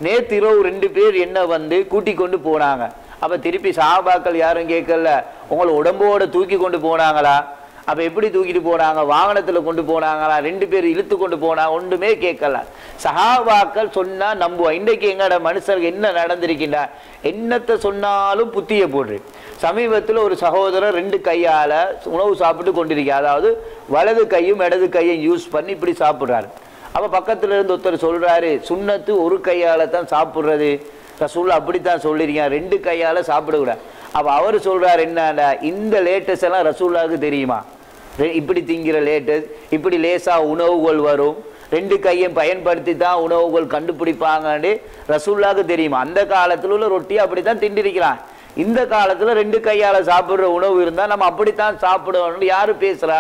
நேத்து இரவு 2 பேர் என்ன வந்து கூட்டி கொண்டு போனாங்க. அப்ப திருப்பி சஹாபாக்கள் யாரும் கேட்கல, உங்களை உடம்போட தூக்கி கொண்டு போனாங்களா, அப்ப எப்படி தூக்கிட்டு போனாங்க, வாகனத்துல கொண்டு போனாங்களா, 2 பேர் இழுத்து கொண்டு போனாங்க, ஒன்றுமே கேட்கல. சஹாபாக்கள் சொன்னா நம்புவோம். இன்றைக்கு எங்கட மனுஷருக்கு என்ன நடந்திருக்கின்றா, என்னத்தை சொன்னாலும் புத்திய போடுறேன். சமீபத்தில் ஒரு சகோதரர் 2 கையால உணவு சாப்பிட்டு கொண்டிருக்கார், அதாவது வலது கையும் இடது கையும் யூஸ் பண்ணி இப்படி சாப்பிடுறாரு. அப்ப பக்கத்துல இருந்து ஒருத்தர் சொல்றாரு, சுன்னத்து ஒரு கையால தான் சாப்பிடுறது, ரசூலுல்லாஹ் அப்படித்தான் சொல்லிருக்கீங்க, 2 கையால சாப்பிடக்கூடாது. அப்ப அவர் சொல்றாரு, என்னடா இந்த லேட்டஸ்ட் எல்லாம் ரசூலுல்லாஹ்க்கு தெரியுமா, இப்படி திங்கிற லேட்டஸ்ட், இப்படி லேசா உணவுகள் வரும், 2 கையும் பயன்படுத்தி தான் உணவுகள் கண்டுபிடிப்பாங்கன்னு ரசூலுல்லாஹ்க்கு தெரியுமா. அந்த காலத்துல உள்ள ரொட்டியை அப்படித்தான் திண்டிருக்கிறான். இந்த காலத்துல 2 கையால சாப்பிடுற உணவு இருந்தா நம்ம அப்படித்தான் சாப்பிடுவோம். யாரு பேசுறா,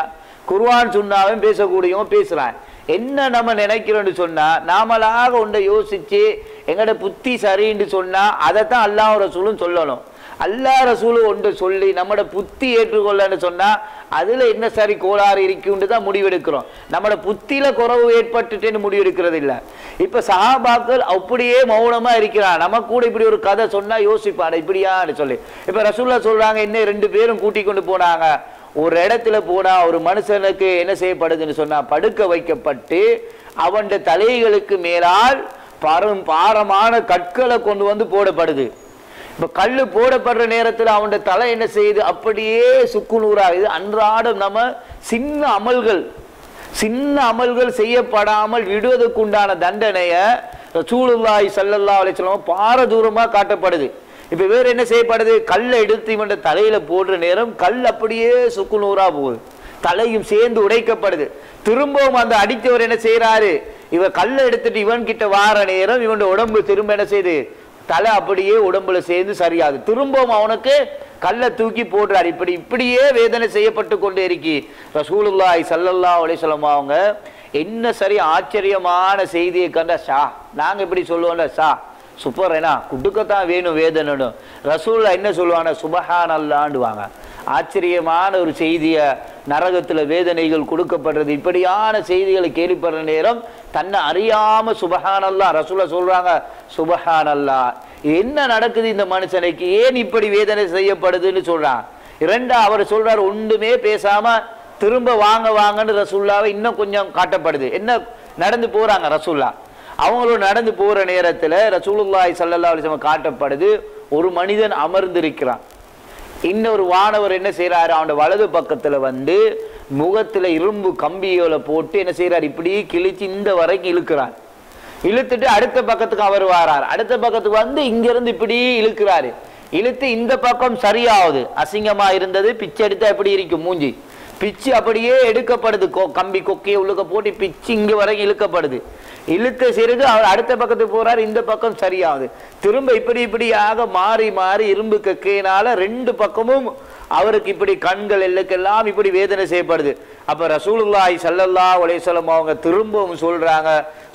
குர்ஆன் சுன்னாவும் பேசக்கூடியவங்க பேசுறான். என்ன நம்ம நினைக்கிறோம்னு சொன்னா, நாமளாக ஒன்றை யோசிச்சு எங்கட புத்தி சரின்னு சொன்னா அதைத்தான் அல்லாஹ் ரசூலும் சொல்லணும். அல்லாஹ் ரசூலு ஒன்று சொல்லி நம்மட புத்தி ஏற்றுக்கொள்ளன்னு சொன்னா அதுல என்ன சரி கோளாறு இருக்குன்னு தான் முடிவெடுக்கிறோம். நம்மட புத்தியில குறவு ஏற்பட்டுட்டேன்னு முடிவெடுக்கிறது இல்லை. இப்ப சஹாபாக்கள் அப்படியே மௌனமா இருக்கிறான். நம்ம கூட இப்படி ஒரு கதை சொன்னா யோசிப்பான இப்படியான்னு சொல்லி. இப்ப ரசூலுல்லாஹ் சொல்றாங்க, என்ன 2 பேரும் கூட்டி கொண்டு போனாங்க. ஒரு இடத்துல போனா ஒரு மனுஷனுக்கு என்ன செய்யப்படுதுன்னு சொன்னா, படுக்க வைக்கப்பட்டு அவன் தலைகளுக்கு மேலால் பாரமான கற்களை கொண்டு வந்து போடப்படுது. இப்ப கல்லு போடப்படுற நேரத்தில் அவன் தலை என்ன செய்யுது, அப்படியே சுக்குநூறாகுது. அன்றாடம் நம்ம சின்ன அமல்கள் செய்யப்படாமல் விடுவதற்குண்டான தண்டனைய ரசூலுல்லாஹி ஸல்லல்லாஹு அலைஹி வஸல்லம் பாரதூரமா காட்டப்படுது. இப்ப வேற என்ன செய்யப்படுது, கல்லை எடுத்து இவன் தலையில போடுற நேரம் கல் அப்படியே சுக்குநூறா போகுது, தலையும் சேர்ந்து உடைக்கப்படுது. திரும்பவும் அந்த அடித்தவர் என்ன செய்யறாரு, இவன் கல்லை எடுத்துட்டு இவன் கிட்ட வார நேரம் இவன் உடம்பு திரும்ப என்ன செய்யுது, தலை அப்படியே உடம்புல சேர்ந்து சரியாது. திரும்பவும் அவனுக்கு கல்லை தூக்கி போடுறாரு. இப்படியே வேதனை செய்யப்பட்டு கொண்டே இருக்கி. ரசூலுல்லாஹி ஸல்லல்லாஹு அலைஹி வஸல்லம் அவங்க என்ன சரி ஆச்சரியமான செய்தியை கண்ட, ஷா நாங்க இப்படி சொல்லுவோம்ல, ஷா சூப்பர், ஏன்னா குடுக்கத்தான் வேணும் வேதனும். ரசூலுல்லாஹ் என்ன சொல்லுவாங்க, சுபஹானல்லாஹ்னுவாங்க. ஆச்சரியமான ஒரு செய்தியை நரகத்துல வேதனைகள் கொடுக்கப்படுறது, இப்படியான செய்திகளை கேள்விப்படுற நேரம் தன்னை அறியாம சுபஹானல்லாஹ், ரசூலுல்லாஹ் சொல்றாங்க சுபஹானல்லாஹ், என்ன நடக்குது இந்த மனுஷனுக்கு, ஏன் இப்படி வேதனை செய்யப்படுதுன்னு சொல்றாங்க. இரண்டா அவர் சொல்றாரு, ஒன்றுமே பேசாம திரும்ப வாங்க வாங்கன்னு ரசூலுல்லாவை இன்னும் கொஞ்சம் காட்டப்படுது. என்ன நடந்து போறாங்க ரசூலுல்லாஹ், அவங்களோட நடந்து போற நேரத்துல ரசூலுல்லாஹி ஸல்லல்லாஹு அலைஹி வஸல்லம் காட்டப்படுது, ஒரு மனிதன் அமர்ந்திருக்கிறான். இன்னொரு வானவர் என்ன செய்யறாரு, அவனோட வலது பக்கத்துல வந்து முகத்துல இரும்பு கம்பியோல போட்டு என்ன செய்யறாரு, இப்படி கிழிச்சு இந்த வரைக்கும் இழுக்கிறார். இழுத்துட்டு அடுத்த பக்கத்துக்கு அவர் வாரார். அடுத்த பக்கத்துக்கு வந்து இங்க இருந்து இப்படி இழுக்கிறாரு. இழுத்து இந்த பக்கம் சரியாகுது. அசிங்கமா இருந்தது, பிச்சு எடுத்தா எப்படி இருக்கும் மூஞ்சி, பிச்சு அப்படியே எடுக்கப்படுது. கம்பி கொக்கையை உள்ளுக்க போட்டு பிச்சு இங்க வரைக்கும் இழுக்கப்படுது. இழுத்த சிறுகு அவர் அடுத்த பக்கத்துக்கு போறாரு, இந்த பக்கம் சரியாகுது. திரும்ப இப்படி இப்படியாக மாறி மாறி இரும்பு கக்கையினால ரெண்டு பக்கமும் அவருக்கு இப்படி கண்கள் எல்லுக்கெல்லாம் இப்படி வேதனை செய்யப்படுது. அப்ப ரசூலுல்லாஹி ஸல்லல்லாஹு அலைஹி வஸல்லம் அவங்க திரும்பவும் சொல்றாங்க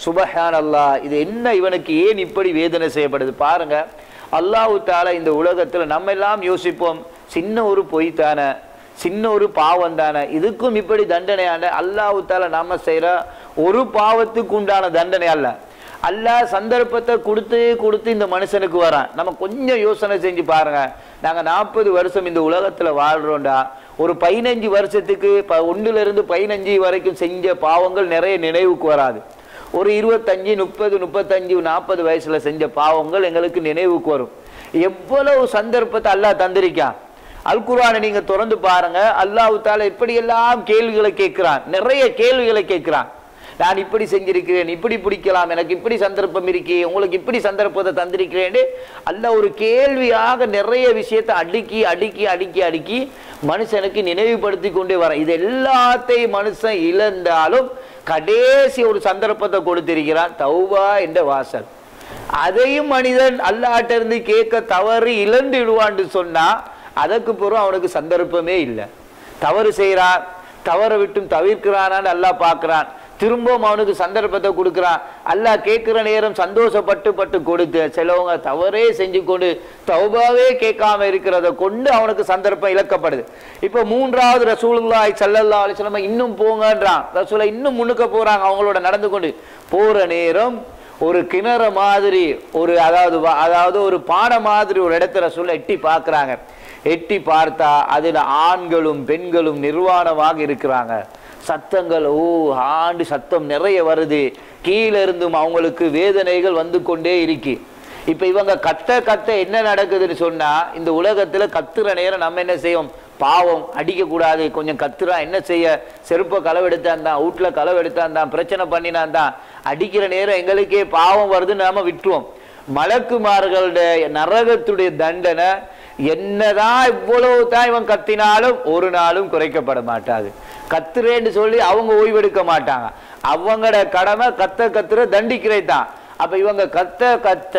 சுப்ஹானல்லாஹ், இது என்ன இவனுக்கு ஏன் இப்படி வேதனை செய்யப்படுது பாருங்க. அல்லாஹ் தஆலா இந்த உலகத்துல நம்ம எல்லாம் யோசிப்போம், சின்ன ஒரு பொய் தானே, சின்ன ஒரு பாவம் தானே, இதுக்கும் இப்படி தண்டனையான. அல்லாஹ் தஆலா நாம செய்யற ஒரு பாவத்துக்கு உண்டான தண்டனை அல்ல. அல்லாஹ் சந்தர்ப்பத்தை கொடுத்து கொடுத்து இந்த மனுஷனுக்கு வரான். நம்ம கொஞ்சம் யோசனை செஞ்சு பாருங்க. நாங்க 40 வருஷம் இந்த உலகத்துல வாழ்றோம்டா, ஒரு 15 வருஷத்துக்கு 1 to 15 வரைக்கும் செஞ்ச பாவங்கள் நிறைய நினைவுக்கு வராது. ஒரு 25, 30, 35, 40 வயசுல செஞ்ச பாவங்கள் எங்களுக்கு நினைவுக்கு வரும். எவ்வளவு சந்தர்ப்பத்தை அல்லாஹ் தந்திருக்கான். அல் குர்ஆனை நீங்க திறந்து பாருங்க, அல்லாஹ் தஆலா இப்படி எல்லாம் கேள்விகளை கேட்கிறான், நிறைய கேள்விகளை கேட்கிறான். நான் இப்படி செஞ்சிருக்கிறேன், இப்படி பிடிக்கலாம், எனக்கு இப்படி சந்தர்ப்பம் இருக்கே, உங்களுக்கு இப்படி சந்தர்ப்பத்தை தந்திருக்கிறேன். அல்லாஹ் ஒரு கேள்வியாக நிறைய விஷயத்தை அடுக்கி அடுக்கி அடுக்கி அடுக்கி மனுஷனுக்கு நினைவுபடுத்தி கொண்டே வர. இது எல்லாத்தையும் மனுஷன் இழந்தாலும் கடைசி ஒரு சந்தர்ப்பத்தை கொடுத்திருக்கிறான், தௌபா என்ற வாசல். அதையும் மனிதன் அல்லாஹ்ட்ட இருந்து கேட்க தவறு இழந்து விடுவான்னு சொன்னா அதற்கு பிறகு அவனுக்கு சந்தர்ப்பமே இல்லை. தவறு செய்யறான், தவறை விட்டும் தவிர்க்கிறானான்னு அல்லாஹ் பார்க்கிறான். திரும்பவும் அவனுக்கு சந்தர்ப்பத்தை கொடுக்கிறான். அல்லாஹ் கேட்கிற நேரம் சந்தோஷப்பட்டு பட்டு கொடுத்து, சிலவங்க தவறே செஞ்சு கொண்டு தௌபாவே கேட்காம இருக்கிறத கொண்டு அவனுக்கு சந்தர்ப்பம் இழக்கப்படுது. இப்ப 3வது ரசூலுல்லாஹி ஸல்லல்லாஹு அலைஹி வஸல்லம் இன்னும் போங்கன்றான். ரசூலை இன்னும் முன்னுக்கு போறாங்க. அவங்களோட நடந்து கொண்டு போற நேரம் ஒரு கிணறு மாதிரி ஒரு அதாவது ஒரு பானை மாதிரி ஒரு இடத்துல ரசூலை எட்டி பார்க்கிறாங்க. எட்டி பார்த்தா அதுல ஆண்களும் பெண்களும் நிர்வாணமாக இருக்கிறாங்க. சத்தங்கள் ஆண்டு சத்தம் நிறைய வருது. கீழே இருந்தும் அவங்களுக்கு வேதனைகள் வந்து கொண்டே இருக்கு. இப்ப இவங்க கத்த கத்த என்ன நடக்குதுன்னு சொன்னா, இந்த உலகத்துல கத்துற நேரம் நம்ம என்ன செய்வோம், பாவம் அடிக்க கூடாது, கொஞ்சம் கத்துறா என்ன செய்ய, செருப்ப களவெடுத்தான் தான், வீட்டுல களவெடுத்தான் தான், பிரச்சனை பண்ணினான் தான், அடிக்கிற நேரம் எங்களுக்கே பாவம் வருதுன்னு நாம விட்டுருவோம். மலக்குமார்களுடைய நரகத்துடைய தண்டனை என்னதான் இவ்வளவு தான் இவன் கத்தினாலும் ஒரு நாளும் குறைக்கப்பட மாட்டாது. கத்துறேன்னு சொல்லி அவங்க ஓய்வெடுக்க மாட்டாங்க. அவங்களோட கடமை கத்துற தண்டிக்கிறதான். அப்ப இவங்க கத்த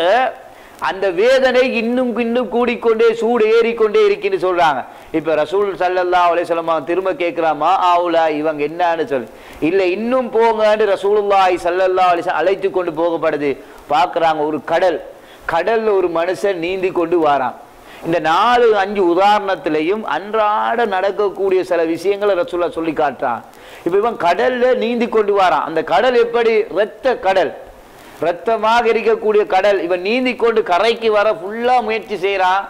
அந்த வேதனை இன்னும் இன்னும் கூடிக்கொண்டே சூடு ஏறிக்கொண்டே இருக்குன்னு சொல்றாங்க. இப்ப ரசூல் ஸல்லல்லாஹு அலைஹி வஸல்லம் திரும்ப கேட்கிறாமா, ஆவுலா இவங்க என்னன்னு சொல்லி, இல்ல இன்னும் போங்கன்னு ரசூலுல்லாஹி ஸல்லல்லாஹு அலைஹி வஸல்லம் அழைத்து கொண்டு போகப்படுது. பாக்குறாங்க ஒரு கடல்ல ஒரு மனுஷன் நீந்தி கொண்டு வாரான். இந்த 4-5 உதாரணத்திலையும் அன்றாட நடக்கக்கூடிய சில விஷயங்களை ரசூலுல்லாஹ் சொல்லி காட்டுறான். இப்ப இவன் கடல்ல நீந்தி கொண்டு வாரான். அந்த கடல் எப்படி, ரத்தமாக இருக்கக்கூடிய கடல். இவன் நீந்தி கொண்டு கரைக்கு வர ஃபுல்லா முயற்சி செய்யறான்.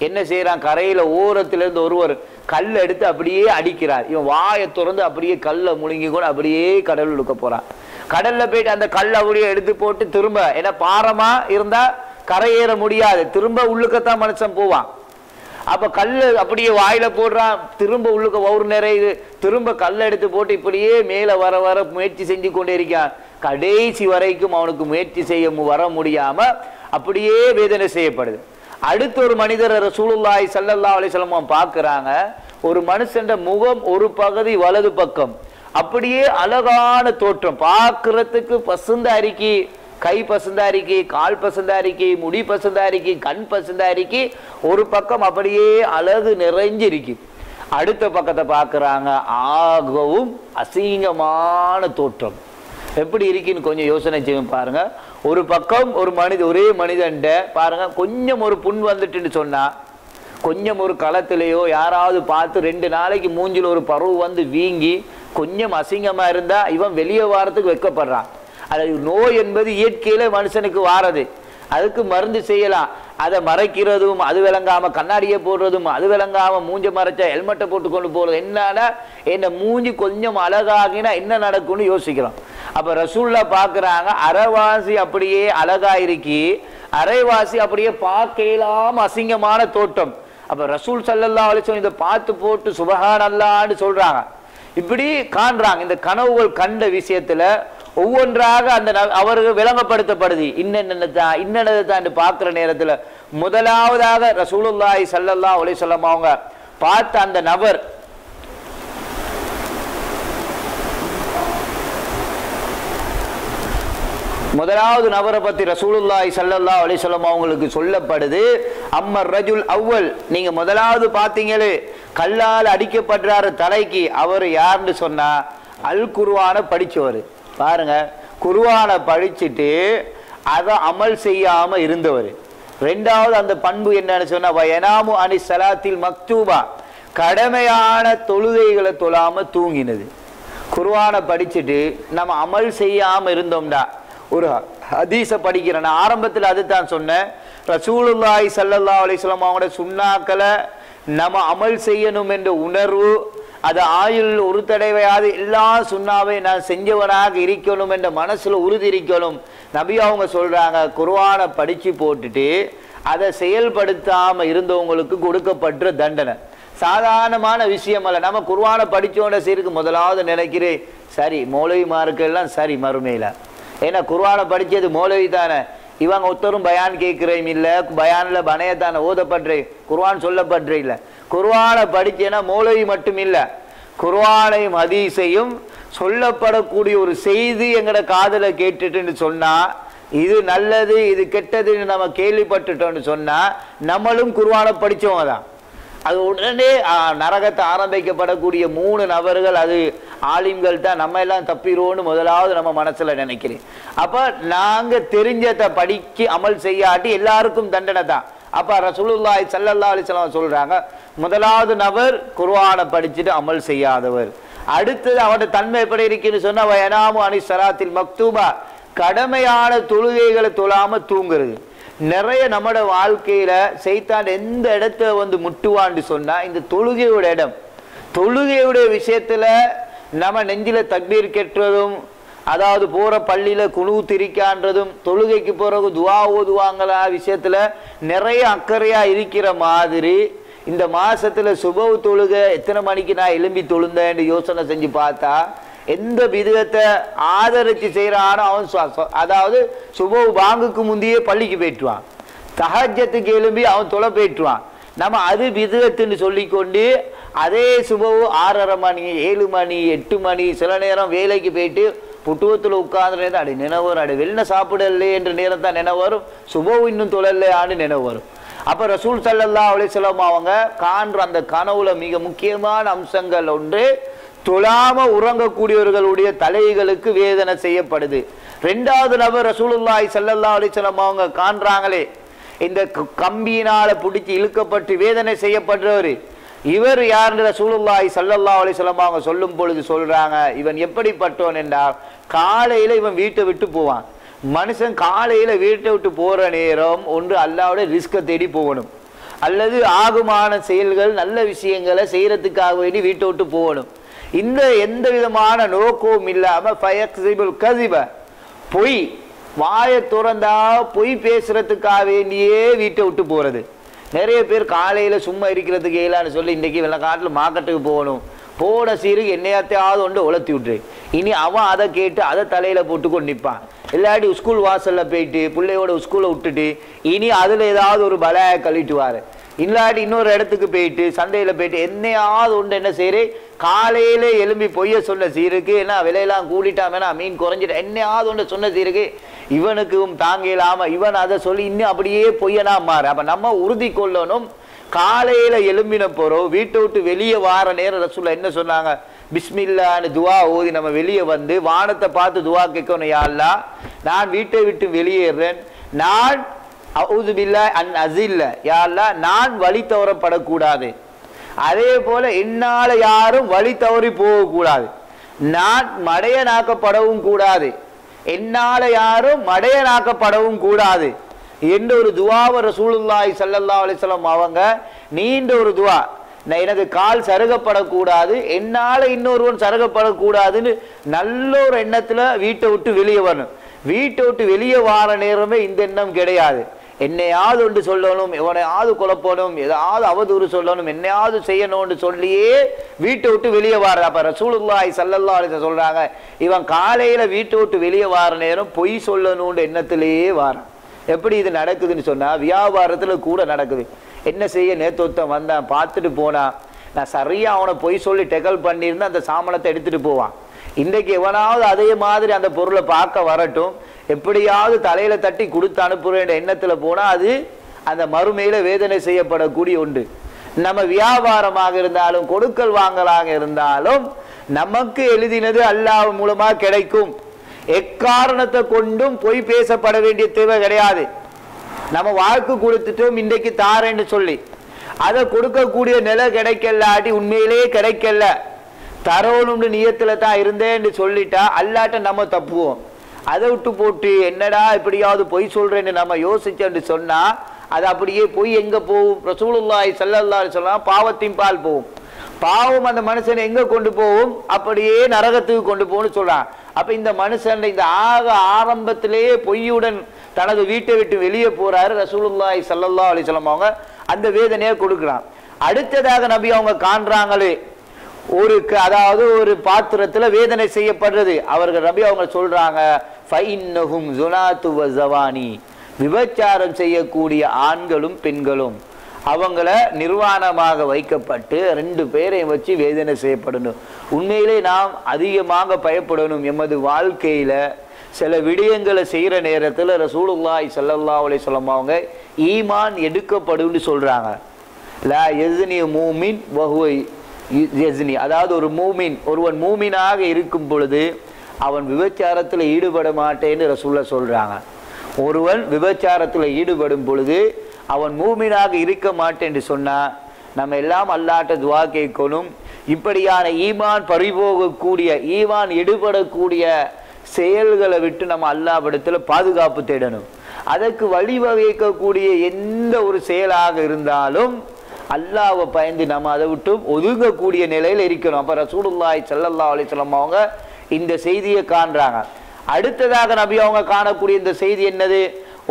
என்ன செய்யறான், கரையில ஓரத்திலிருந்து ஒருவர் கல் எடுத்து அப்படியே அடிக்கிறார். இவன் வாயை திறந்து அப்படியே கல்லை முழுங்கி கூட அப்படியே கடல் இழுக்க போறான். கடல்ல போயிட்டு அந்த கல் அப்படியே எடுத்து போட்டு திரும்ப, ஏன்னா பாரமா இருந்தா கரையேற முடியாது, திரும்ப உள்ளுக்கத்தான் மனுஷன் போவான். அப்ப கல்லு அப்படியே வாயில போடுறான், திரும்ப உள்ளுக்க வவுறு நிறையுது, திரும்ப கல்லை எடுத்து போட்டு இப்படியே மேல வர வர முயற்சி செஞ்சு கொண்டே இருக்கான். கடைசி வரைக்கும் அவனுக்கு முயற்சி செய்ய வர முடியாம அப்படியே வேதனை செய்யப்படுது. அடுத்த ஒரு மனிதர் ரசூலுல்லாஹி ஸல்லல்லாஹு அலைஹி வஸல்லம் பார்க்கறாங்க. ஒரு மனுஷன் முகம் ஒரு பகுதி வலது பக்கம் அப்படியே அழகான தோற்றம், பார்க்கறதுக்கு பசுந்தா இருக்கி, கை பசுந்தா இருக்கி, கால் பசுந்தா இருக்கி, முடி பசுந்தா இருக்கி, கண் பசுந்தா இருக்கி, ஒரு பக்கம் அப்படியே அழகு நிறைஞ்சிருக்கு. அடுத்த பக்கத்தை பார்க்கறாங்க, ஆகவும் அசிங்கமான தோற்றம். எப்படி இருக்குன்னு கொஞ்சம் யோசனை செய்ய பாருங்க. ஒரு பக்கம் ஒரு ஒரே மனிதன் பாருங்க, கொஞ்சம் ஒரு புண் வந்துட்டுன்னு சொன்னா, கொஞ்சம் ஒரு களத்திலேயோ யாராவது பார்த்து 2 நாளைக்கு மூஞ்சில் ஒரு பருவு வந்து வீங்கி கொஞ்சம் அசிங்கமா இருந்தா இவன் வெளியே வாரத்துக்கு வெட்கப்படுறான். அது நோய் என்பது இயற்கையில மனுஷனுக்கு வாரது, அதுக்கு மருந்து செய்யலாம். அதை மறைக்கிறதும் அது விளங்காம கண்ணாடியை போடுறதும் அது விளங்காம மூஞ்ச மறைச்ச ஹெல்மெட்டை போட்டு கொண்டு போறது என்னன்னா என்ன மூஞ்சி கொஞ்சம் அழகாகினா என்ன நடக்கும்னு யோசிக்கிறோம். அப்ப ரசூல்லா பாக்குறாங்க அரைவாசி அப்படியே அழகா இருக்கி அரைவாசி அப்படியே பார்க்கலாம் அசிங்கமான தோட்டம். அப்ப ரசூல் ஸல்லல்லாஹு அலைஹி வஸல்லம் இதை பார்த்து போட்டு சுப்ஹானல்லாஹ்னு சொல்றாங்க. இப்படி காண்றாங்க. இந்த கனவுகள் கண்ட விஷயத்துல ஒவ்வொன்றாக அந்த அவர்கள் விளங்கப்படுத்தப்படுது. இன்னதான் பார்க்கிற நேரத்துல முதலாவதாக ரசூலுல்லாஹி ஸல்லல்லாஹு அலைஹி வஸல்லம் அவங்க பார்த்த அந்த நபர் முதலாவது நபரை பத்தி ரசூலுல்லாஹி ஸல்லல்லாஹு அலைஹி வஸல்லம் அவங்களுக்கு சொல்லப்படுது. அம்மர் ரஜுல் அவ்வல், நீங்க முதலாவது பாத்தீங்களே கல்லால் அடிக்கப்படுறாரு தலைக்கு, அவர் யாருன்னு சொன்னா அல் குர்ஆனை படிச்சவர். பாருங்க, குர்ஆனை படிச்சுட்டு அதை அமல் செய்யாம இருந்தவர். ரெண்டாவது அந்த பண்பு என்னன்னு சொன்னா வயனாமு அனி ஸலாத்தில் மக்தூபா, கடமையான தொழுகைகளை தொழாம தூங்கினது. குர்ஆனை படிச்சுட்டு நம்ம அமல் செய்யாம இருந்தோம்டா. ஒரு ஹதீஸை படிக்கிறேன், நான் ஆரம்பத்தில் அதுதான் சொன்னேன். ரசூலுல்லாஹி ஸல்லல்லாஹு அலைஹி வஸல்லம் அவங்களோட சுன்னாக்களை நம்ம அமல் செய்யணும் என்ற உணர்வு, அது ஆயுள் ஒரு தடவையாவது எல்லா சுண்ணாவை நான் செஞ்சவனாக இருக்கணும் என்ற மனசுல உறுதி இருக்கணும். நபி அவங்க சொல்றாங்க குர்ஆனை படிச்சு போட்டுட்டு அதை செயல்படுத்தாம இருந்தவங்களுக்கு கொடுக்கப்படுற தண்டனை சாதாரணமான விஷயம் அல்ல. நம்ம குர்ஆனை படிச்சோட சீருக்கு முதலாவது நினைக்கிறேன் சரி மௌலவிமாருக்கெல்லாம் சரி மறுமையில, ஏன்னா குர்ஆனை படிச்சது மௌலவி தானே, இவங்க ஒருத்தரும் பயான் கேட்கிறேன் இல்ல, பயான்ல பனையத்தான ஓதப்படுறே, குர்ஆன் சொல்லப்படுறே இல்ல. குர்ஆனை படிச்சேன்னா மௌலவி மட்டும் இல்ல, குர்ஆனையும் ஹதீஸையும் சொல்லப்படக்கூடிய ஒரு செய்தி எங்கட காதல கேட்டுட்டுன்னு சொன்னா இது நல்லது இது கெட்டதுன்னு நம்ம கேள்விப்பட்டுட்டோம்னு சொன்னா நம்மளும் குர்ஆனை படிச்சவங்க தான். அது உடனே நரகத்தை ஆரம்பிக்கப்படக்கூடிய 3 நபர்கள் அது ஆலிம்கள் தான், நம்ம எல்லாம் தப்பிடுவோன்னு முதலாவது நம்ம மனசுல நினைக்கிறேன். அப்ப நாங்க தெரிஞ்சதை படிச்சு அமல் செய்யாட்டி எல்லாருக்கும் தண்டனை தான். அப்ப ரசூலுல்லாஹி ஸல்லல்லாஹு அலைஹி வஸல்லம் சொல்றாங்க முதலாவது நபர் குர்ஆனை படிச்சுட்டு அமல் செய்யாதவர். அடுத்தது அவருடைய தன்மை எப்படி இருக்குன்னு சொன்னா வயனாமு அனி ஸலாத்தில் மக்தூபா, கடமையான தொழுகைகளை தொழாம தூங்குறது. நிறைய நம்மட வாழ்க்கையில சைத்தான் எந்த இடத்த வந்து முட்டுவான்னு சொன்னா இந்த தொழுகையோட இடம். தொழுகையுடைய விஷயத்துல நம்ம நெஞ்சில தக்பீர் கெட்டுறதும், அதாவது போற பள்ளியில குனு திரிக்கான்றதும், தொழுகைக்கு பிறகு துவா ஓதுவாங்களா விஷயத்துல நிறைய அக்கறையா இருக்கிற மாதிரி இந்த மாசத்துல சுபவு தொழுகை எத்தனை மணிக்கு நான் எழும்பி தொழுந்தேன்னு யோசனை செஞ்சு பார்த்தா எந்த விதத்தை ஆதரிச்சு செய்யறானோ அவன் அதாவது சுபவு பாங்குக்கு முந்தையே பள்ளிக்கு போயிட்டுவான், தஹஜ்ஜத்துக்கு எழும்பி அவன் தொலை போயிட்டுவான். நம்ம அது விதத்துன்னு சொல்லிக்கொண்டு அதே சுபவு 6:30 மணி 7 மணி 8 மணி சில நேரம் வேலைக்கு போயிட்டு புட்டுவத்தில் உட்கார்ந்த நேரம் அடி நினைவு வரும், அடி வெளில சாப்பிடலே என்ற நேரம் தான் நினைவு வரும், சுபவு இன்னும் தொழலையான்னு நினைவு வரும். அப்ப ரசூல் ஸல்லல்லாஹு அலைஹி வஸல்லம் அவங்க காண்ற அந்த கனவுல மிக முக்கியமான அம்சங்கள் ஒன்று தொழாம உறங்கக்கூடியவர்களுடைய தலைகளுக்கு வேதனை செய்யப்படுது. 2வது நபர் ரசூலுல்லாஹி ஸல்லல்லாஹு அலைஹி வஸல்லம் அவங்க காண்றாங்களே இந்த கம்பியினால பிடிச்சி இழுக்கப்பட்டு வேதனை செய்யப்படுறவர், இவர் யாருன்னு ரசூலுல்லாஹி ஸல்லல்லாஹு அலைஹி வஸல்லம் அவங்க சொல்லும் பொழுது சொல்றாங்க இவன் எப்படிப்பட்டவன் என்றால் காலையில இவன் வீட்டை விட்டு போவான். மனுஷன் காலையில வீட்டை விட்டு போற நேரம் ஒன்று அல்லாஹ்வோட ரிஸ்கை தேடி போகணும், அல்லது ஆகுமான செயல்கள் நல்ல விஷயங்களை செய்யறதுக்காக வேண்டி வீட்டை விட்டு போகணும். இந்த எந்த விதமான நோக்கமும் இல்லாம ஃபயக்ஸிபுல் கஸிப, பொய் வாயை துறந்தா பொய் பேசுறதுக்காக வேண்டியே வீட்டை விட்டு போறது. நிறைய பேர் காலையில சும்மா இருக்கிறதுக்கு இயலான்னு சொல்லி இன்னைக்கு வெள்ளக்காட்டில் மார்க்கெட்டுக்கு போகணும், போன சீருக்கு என்னையாத்தையாவது ஒன்று உளர்த்தி விட்டுரு, இனி அவன் அதை கேட்டு அதை தலையில போட்டு கொண்டு நிற்பான். இல்லாட்டி ஸ்கூல் வாசல்ல போயிட்டு பிள்ளையோட ஸ்கூலை விட்டுட்டு இனி அதுல ஏதாவது ஒரு பலாய கழிட்டு வாரு, இல்லாட்டி இன்னொரு இடத்துக்கு போயிட்டு சந்தையில போயிட்டு என்னையாவது ஒன்று என்ன செய்யறே காலையில எலும்பி பொய்ய சொன்ன சீருக்கு என்ன விலையெல்லாம் கூடிட்டா வேணா மீன் குறைஞ்சிட்டு என்னையாவது ஒன்று சொன்ன சீருக்கு இவனுக்கும் தாங்க இல்லாம இவன் அதை சொல்லி இன்னும் அப்படியே பொய்யனா மாறு. அப்ப நம்ம உறுதி கொள்ளணும் காலையில எலும்பின போறோம் வீட்டை விட்டு வெளியே வார நேரம் ரசூலுல்லாஹ் என்ன சொன்னாங்க பிஸ்மில்லான்னு துவா ஓதி நம்ம வெளியே வந்து வானத்தை பார்த்து துவா கேட்கணும், யா அல்லாஹ் நான் வீட்டை விட்டு வெளியேறேன், நான் அஊது பில்லாஹி அன் அஸில்ல, யா அல்லாஹ் நான் வழி தவறப்படக்கூடாது. அதே போல என்னால யாரும் வழி தவறி போகக்கூடாது, நான் மடையனாக்கப்படவும் கூடாது, என்னால யாரும் மடையனாக்கப்படவும் கூடாது என்ற ஒரு துவாவை ரசூலுல்லாஹி ஸல்லல்லாஹு அலைஹி வஸல்லம் அவங்க நீண்ட ஒரு துவா. எனது கால் சருகப்படக்கூடாது, என்னால இன்னொருவன் சருகப்படக்கூடாதுன்னு நல்ல ஒரு எண்ணத்துல வீட்டை விட்டு வெளியே வரணும். வீட்டை விட்டு வெளியே வார நேரமே இந்த எண்ணம் கிடையாது. என்னையாவது ஒன்று சொல்லணும், எவனையாவது குழப்பணும், ஏதாவது அவதூறு சொல்லணும், என்னையாவது செய்யணும்னு சொல்லியே வீட்டை விட்டு வெளியே வார. அப்ப ரசூலுல்லாஹி ஸல்லல்லாஹு அலைஹி வஸல்லம் சொல்றாங்க, இவன் காலையில வீட்டை விட்டு வெளியே வார நேரம் பொய் சொல்லணும்னு எண்ணத்திலேயே வாரான். எப்படி இது நடக்குதுன்னு சொன்னா வியாபாரத்துல கூட நடக்குது. என்ன செய்ய, நேத்தொத்தம் வந்தான், பார்த்துட்டு போனான், நான் சரியா அவனை பொய் சொல்லி டெக்கல் பண்ணியிருந்தா அந்த சாமனத்தை எடுத்துட்டு போவான். இன்றைக்கு எவனாவது அதே மாதிரி அந்த பொருளை பார்க்க வரட்டும், எப்படியாவது தலையில தட்டி கொடுத்து அனுப்புற எண்ணத்துல போனா அது அந்த மறுமையில வேதனை செய்யப்படக்கூடிய ஒன்று. நம்ம வியாபாரமாக இருந்தாலும் கொடுக்கல் வாங்கலாக இருந்தாலும் நமக்கு எழுதினது அல்லாஹ் மூலமா கிடைக்கும். எக்காரணத்தை கொண்டும் பொய் பேசப்பட வேண்டிய தேவை கிடையாது. நம்ம வாக்கு கொடுத்துட்டோம் இன்றைக்கு தாரேன்னு சொல்லி அதை கொடுக்கக்கூடிய நிலை கிடைக்கலாட்டி உண்மையிலேயே கிடைக்கல, தரணும்னு நியத்துல தான் இருந்தேன்னு சொல்லிட்டா அல்லாட்ட நம்ம தப்புவோம். அதை விட்டு போட்டு என்னடா இப்படியாவது பொய் சொல்றேன்னு நம்ம யோசிச்சேன்னு சொன்னா அது அப்படியே பொய் எங்க போகும்? ரசூலுல்லாஹி ஸல்லல்லாஹு அலைஹி வஸல்லம் பாவத்தின் பால் போகும். பாவம் அந்த மனுஷனை எங்க கொண்டு போகும்? அப்படியே நரகத்துக்கு கொண்டு போகணும்னு சொல்றான். அப்ப இந்த மனுஷன் இந்த ஆரம்பத்திலேயே பொய்யுடன் தனது வீட்டை விட்டு வெளியே போறாரு. ரசூலுல்லாஹி ஸல்லல்லாஹு அலைஹி வஸல்லம் அவங்க அந்த வேதனையை கொடுக்குறான். அடுத்ததாக நபி அவங்க காண்றாங்களே ஒரு அதாவது ஒரு பாத்திரத்துல வேதனை செய்யப்படுறது. அவர்கள் நபி அவங்க சொல்றாங்க, ஃபைன்னஹும் ஸுனாத்து வ ஸவானி, விபச்சாரம் செய்யக்கூடிய ஆண்களும் பெண்களும் அவங்கள நிர்வாணமாக வைக்கப்பட்டு 2 பேரையும் வச்சு வேதனை செய்யப்படணும். உண்மையிலே நாம் அதிகமாக பயப்படணும். எமது வாழ்க்கையில சில விடயங்களை செய்யற நேரத்துல ரசூலுல்லாஹி ஸல்லல்லாஹு அலைஹி வஸல்லம் அவங்க ஈமான் எடுக்கப்படும்னு சொல்றாங்க. லா யஸ்னி மூமின் வ ஹுவ யஸ்னி, அதாவது ஒரு மூமின் ஒருவன் மூமினாக இருக்கும் பொழுது அவன் விபச்சாரத்தில் ஈடுபட மாட்டேன்னு ரசூலுல்லாஹ் சொல்றாங்க. ஒருவன் விபச்சாரத்தில் ஈடுபடும் பொழுது அவன் மூமினாக இருக்க மாட்டேன் என்று சொன்னா நம்ம எல்லாம் அல்லாஹ்ட்ட துஆ கேட்கணும். இப்படியான ஈமான் பறிபோகக்கூடிய ஈமான் எடுபடக்கூடிய செயல்களை விட்டு நம்ம அல்லாஹ்விடத்துல பாதுகாப்பு தேடணும். அதற்கு வழிவகுக்கக்கூடிய எந்த ஒரு செயலாக இருந்தாலும் அல்லாஹ்வை பயந்து நம்ம அதை விட்டு ஒதுங்கக்கூடிய நிலையில் இருக்கணும். அப்ப ரசூலுல்லாஹி ஸல்லல்லாஹு அலைஹி வஸல்லம் அவங்க இந்த செய்தியை காண்றாங்க. அடுத்ததாக நபி அவங்க காணக்கூடிய இந்த செய்தி என்னது?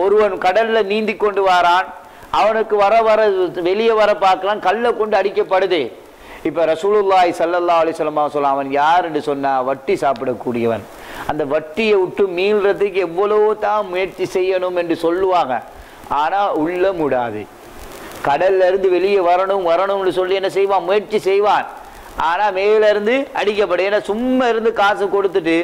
ஒருவன் கடல்ல நீந்தி கொண்டு வாரான், அவனுக்கு வர வெளியே வர பார்க்கலாம், கல்லை கொண்டு அடிக்கப்படுது. இப்ப ரசூலுல்லாஹி ஸல்லல்லாஹு அலைஹி வஸல்லம் சொல்ல, அவன் யார் என்று சொன்னா வட்டி சாப்பிடக்கூடியவன். அந்த வட்டியை விட்டு மீள்றதுக்கு எவ்வளவோ தான் முயற்சி செய்யணும் என்று சொல்லுவாங்க, ஆனா உள்ள முடாது. கடல்ல இருந்து வெளியே வரணும்னு சொல்லி என்ன செய்வான்? முயற்சி செய்வான், ஆனா மேல இருந்து அடிக்கப்படும். ஏன்னா சும்மா இருந்து காசு கொடுத்துட்டு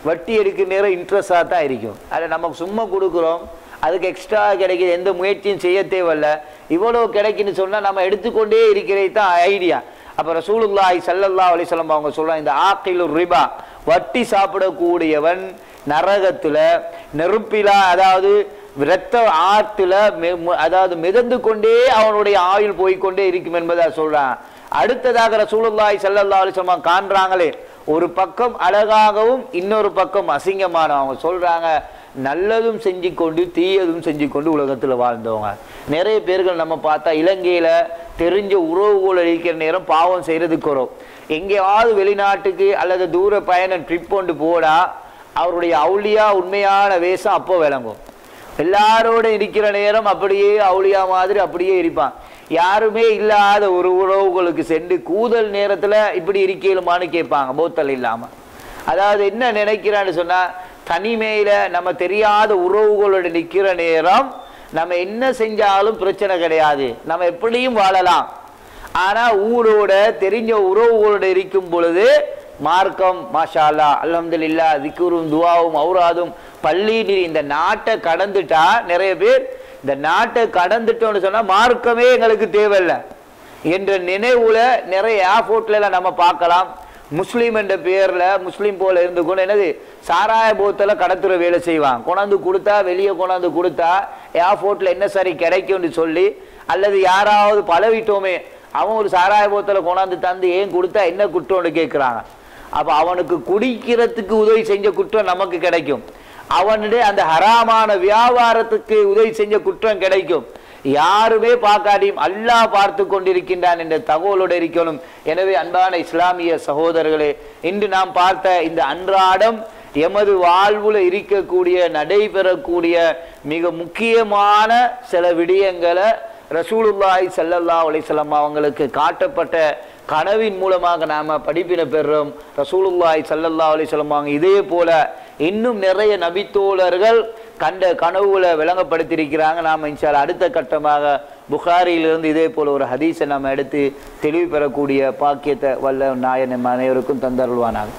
வட்டி எடுக்கிற நேரம் இன்ட்ரெஸ்டாக தான் இருக்கும். அதை நம்ம சும்மா கொடுக்குறோம், அதுக்கு எக்ஸ்ட்ரா கிடைக்கிது, எந்த முயற்சியும் செய்ய தேவையில்ல. இவ்வளோ கிடைக்குன்னு சொன்னால் நம்ம எடுத்துக்கொண்டே இருக்கிறது தான் ஐடியா. அப்போ ரசூலுல்லாஹி ஸல்லல்லாஹு அலைஹி வஸல்லம் அவங்க சொல்கிறாங்க, இந்த ஆக்கிலு ரிபா, வட்டி சாப்பிடக்கூடியவன் நரகத்துல நெருப்பிலா, அதாவது இரத்த ஆற்றுல அதாவது மிதந்து கொண்டே அவனுடைய ஆயுள் போய்கொண்டே இருக்கும் என்பதா சொல்றான். அடுத்ததாக ரசூலுல்லாஹி ஸல்லல்லாஹு அலைஹி வஸல்லம் காண்றாங்களே, ஒரு பக்கம் அழகாகவும் இன்னொரு பக்கம் அசிங்கமான. அவங்க சொல்றாங்க, நல்லதும் செஞ்சு கொண்டு தீயதும் செஞ்சு கொண்டு உலகத்துல வாழ்ந்தவங்க நிறைய பேர்கள் நம்ம பார்த்தா இலங்கையில தெரிஞ்ச உறவுகள் அளிக்கிற நேரம் பாவம் செய்யறதுக்கு வரும். எங்கேயாவது வெளிநாட்டுக்கு அல்லது தூர பயணம் ட்ரிப் கொண்டு போடா அவருடைய அவுளியா உண்மையான வேஷம் அப்போ விளங்கும். எல்லாரோட இருக்கிற நேரம் அப்படியே அவுளியா மாதிரி அப்படியே இருப்பான். யாருமே இல்லாத ஒரு உறவுகளுக்கு சென்று கூதல் நேரத்துல இப்படி இருக்கலுமான்னு கேட்பாங்க, போத்தல் இல்லாம. அதாவது என்ன நினைக்கிறான்னு சொன்னா, தனிமையில நம்ம தெரியாத உறவுகளோட நிக்கிற நேரம் நம்ம என்ன செஞ்சாலும் பிரச்சனை கிடையாது, நம்ம எப்படியும் வாழலாம். ஆனா ஊரோட தெரிஞ்ச உறவுகளோட இருக்கும் பொழுது மார்க்கம் மாஷா அல்லாஹ் அல்ஹம்துலில்லாஹ் திக்ரும் துஆவும் ஔராதும் பள்ளி இந்த நாட்டை கடந்துட்டா, நிறைய பேர் இந்த நாட்டை கடந்துட்டோம்னு சொன்னா மார்க்கமே எங்களுக்கு தேவையில்லை என்ற நினைவுல நிறைய ஏர்போர்ட்ல நம்ம பார்க்கலாம். முஸ்லீம் என்ற பேர்ல முஸ்லீம் போல இருந்து கொண்டு என்னது சாராய போத்தல கடத்துற வேலை செய்வான். கொண்டாந்து கொடுத்தா வெளியே கொண்டாந்து கொடுத்தா ஏர்போர்ட்டில் என்ன சரி கிடைக்கும்னு சொல்லி, அல்லது யாராவது பழவிட்டோமே அவன் ஒரு சாராய போத்தலை கொண்டாந்து தந்து ஏன் கொடுத்தா என்ன குற்றம்னு கேட்குறாங்க. அப்போ அவனுக்கு குடிக்கிறதுக்கு உதவி செஞ்ச குற்றம் நமக்கு கிடைக்கும், அவனுடைய அந்த ஹராமான வியாபாரத்துக்கு உதவி செஞ்ச குற்றம் கிடைக்கும். யாருமே பார்க்காட்டியும் அல்லாஹ் பார்த்து கொண்டிருக்கின்றான் என்ற தகவலோடு இருக்கணும். எனவே அன்பான இஸ்லாமிய சகோதரர்களே, இன்று நாம் பார்த்த இந்த அன்றாடம் எமது வாழ்வுல இருக்கக்கூடிய நடைபெறக்கூடிய மிக முக்கியமான சில விடயங்களை ரசூலுல்லாஹி ஸல்லல்லாஹு அலைஹி வஸல்லம் அவங்களுக்கு காட்டப்பட்ட கனவின் மூலமாக நாம் படிப்பினை பெறுறோம். ரசூலுல்லாஹி ஸல்லல்லாஹு அலைஹி வஸல்லம் அவங்க இதே போல இன்னும் நிறைய நபித்தோழர்கள் கண்ட கனவுகளை விளங்கப்படுத்தியிருக்கிறாங்க. நாம் இன்ஷால்லா அடுத்த கட்டமாக புகாரியிலிருந்து இதே போல ஒரு ஹதீஸை நாம் எடுத்து தெளிவு பெறக்கூடிய பாக்கியத்தை வல்ல நாயன் அனைவருக்கும் தந்தருள்வானாங்க.